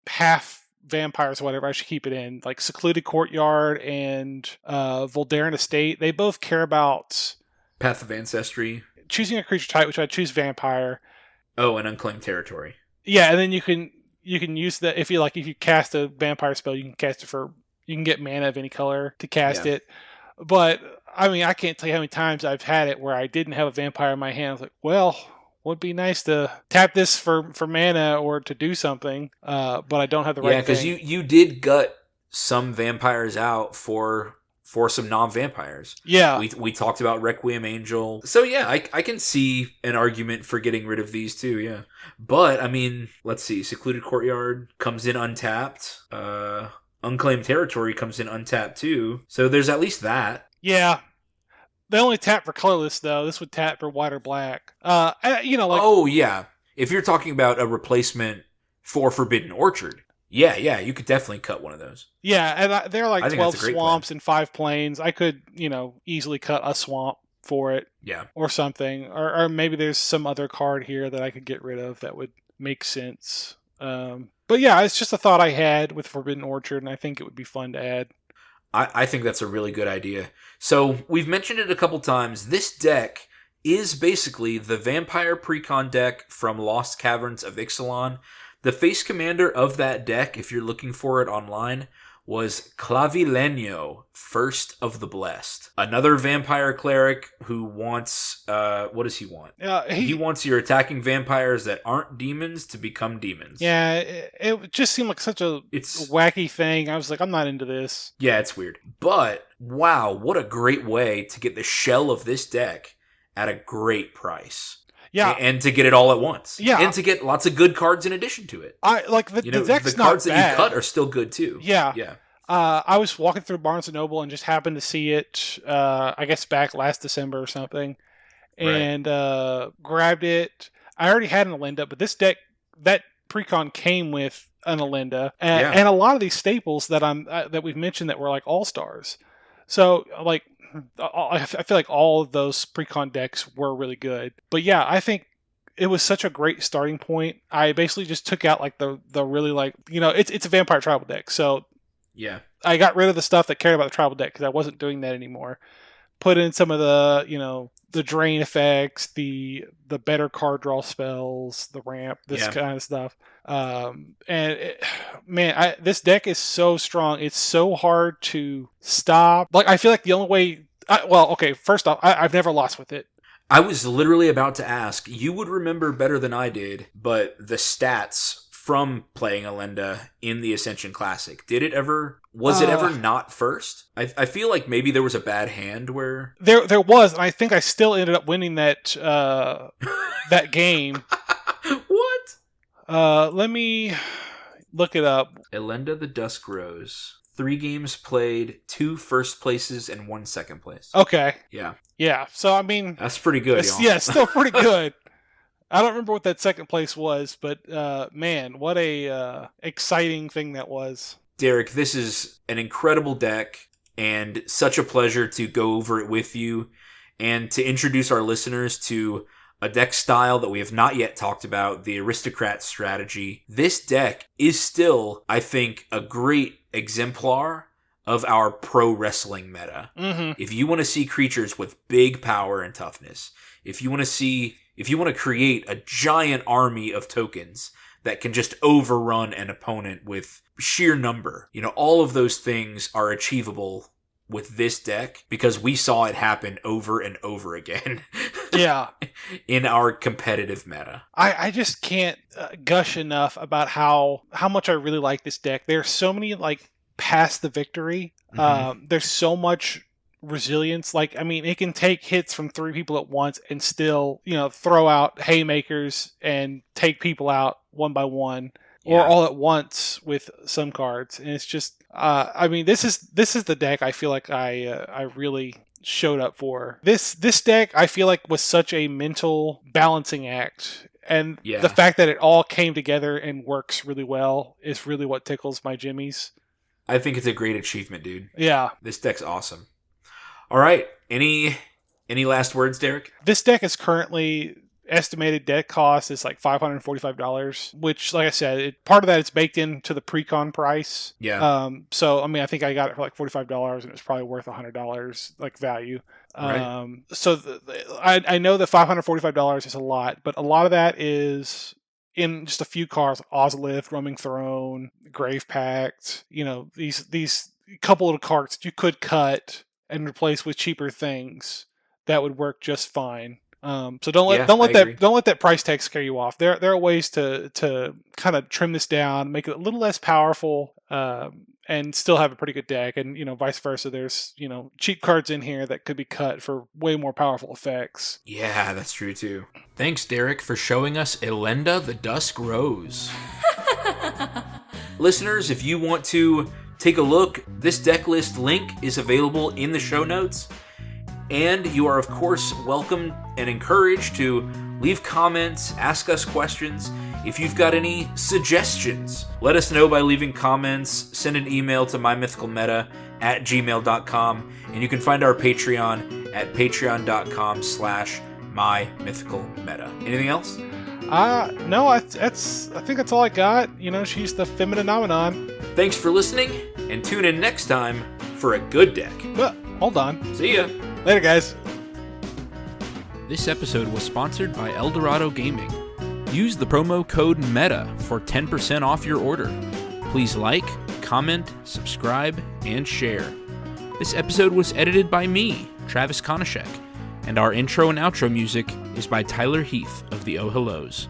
half vampires or whatever, I should keep it in. Like, Secluded Courtyard and Voldaren Estate, they both care about... Path of Ancestry. Choosing a creature type, which I choose vampire. Oh, and Unclaimed Territory. Yeah, and then you can use that if you cast a vampire spell, you can cast it you can get mana of any color to cast it. But I mean, I can't tell you how many times I've had it where I didn't have a vampire in my hand. I was like, well, would be nice to tap this for mana or to do something, but I don't have the right thing. Yeah, because you did gut some vampires out for some non-vampires. Yeah. We talked about Requiem Angel. So yeah, I can see an argument for getting rid of these too, yeah. But, I mean, let's see. Secluded Courtyard comes in untapped. Unclaimed Territory comes in untapped too. So there's at least that. Yeah. They only tap for colorless, though. This would tap for white or black. Oh, yeah. If you're talking about a replacement for Forbidden Orchard, yeah, you could definitely cut one of those. Yeah, and they're like 12 swamps plan. and 5 plains. I could, easily cut a swamp for it. Yeah. Or something. Or maybe there's some other card here that I could get rid of that would make sense. But yeah, it's just a thought I had with Forbidden Orchard, and I think it would be fun to add. I think that's a really good idea. So, we've mentioned it a couple times. This deck is basically the Vampire Precon deck from Lost Caverns of Ixalan. The face commander of that deck, if you're looking for it online, was Clavileño, First of the Blessed. Another vampire cleric who wants... what does he want? He wants your attacking vampires that aren't demons to become demons. Yeah, it just seemed like such a wacky thing. I was like, I'm not into this. Yeah, it's weird. But, wow, what a great way to get the shell of this deck at a great price. Yeah, and to get it all at once. Yeah, and to get lots of good cards in addition to it. The deck's the cards not that bad. you cut are still good too. Yeah. Yeah. I was walking through Barnes & Noble and just happened to see it, I guess back last December or something, and grabbed it. I already had an Elenda, but this deck, that Precon came with an Elenda, and a lot of these staples that we've mentioned that were like all-stars. So, like, I feel like all of those Precon decks were really good. But yeah, I think it was such a great starting point. I basically just took out like the really it's a vampire tribal deck. So yeah, I got rid of the stuff that cared about the tribal deck because I wasn't doing that anymore. Put in some of the the drain effects, the better card draw spells, the ramp, kind of stuff. This deck is so strong. It's so hard to stop. Like, I feel like the only way... first off, I've never lost with it. I was literally about to ask. You would remember better than I did, but the stats from playing Elenda in the Ascension Classic, was it ever not first? I feel like maybe there was a bad hand where... There was, and I think I still ended up winning that that game. What? Let me look it up. Elenda the Dusk Rose. 3 games played, 2 first places, and 1 second place. Okay. Yeah. Yeah, so I mean... That's pretty good, y'all. Yeah, still pretty good. I don't remember what that second place was, but man, what a exciting thing that was. Derek, this is an incredible deck, and such a pleasure to go over it with you, and to introduce our listeners to a deck style that we have not yet talked about, the Aristocrat strategy. This deck is still, I think, a great exemplar of our pro wrestling meta. Mm-hmm. If you want to see creatures with big power and toughness, if you want to create a giant army of tokens that can just overrun an opponent with sheer number, all of those things are achievable with this deck because we saw it happen over and over again. Yeah. in our competitive meta. I just can't gush enough about how much I really like this deck. There's so many, like, past the victory. There's so much resilience. Like, I mean, it can take hits from 3 people at once and still, throw out haymakers and take people out one by one. Or all at once with some cards, and it's just, I mean, this is the deck I feel like I really showed up for. This deck I feel like was such a mental balancing act, and the fact that it all came together and works really well is really what tickles my jimmies. I think it's a great achievement, dude. Yeah, this deck's awesome. All right, any last words, Derek? This deck is currently. Estimated deck cost is like $545, which, like I said, part of that is baked into the pre-con price. Yeah. So, I mean, I think I got it for like $45, and it was probably worth $100, like, value. Right. So I know that $545 is a lot, but a lot of that is in just a few cards: Ozlift, Roaming Throne, Grave Pact. These couple of cards that you could cut and replace with cheaper things that would work just fine. So don't let that price tag scare you off. There are ways to kind of trim this down, make it a little less powerful, and still have a pretty good deck. And vice versa. There's cheap cards in here that could be cut for way more powerful effects. Yeah, that's true too. Thanks, Derek, for showing us Elenda the Dusk Rose. Listeners, if you want to take a look, this deck list link is available in the show notes. And you are, of course, welcome and encouraged to leave comments, ask us questions. If you've got any suggestions, let us know by leaving comments. Send an email to mymythicalmeta@gmail.com. And you can find our Patreon at patreon.com/mymythicalmeta. Anything else? No, I think that's all I got. She's the feminine nomenon. Thanks for listening, and tune in next time for a good deck. Well, hold on. See ya. Later, guys. This episode was sponsored by Eldorado Gaming. Use the promo code META for 10% off your order. Please like, comment, subscribe, and share. This episode was edited by me, Travis Konishek, and our intro and outro music is by Tyler Heath of the Oh Hellos.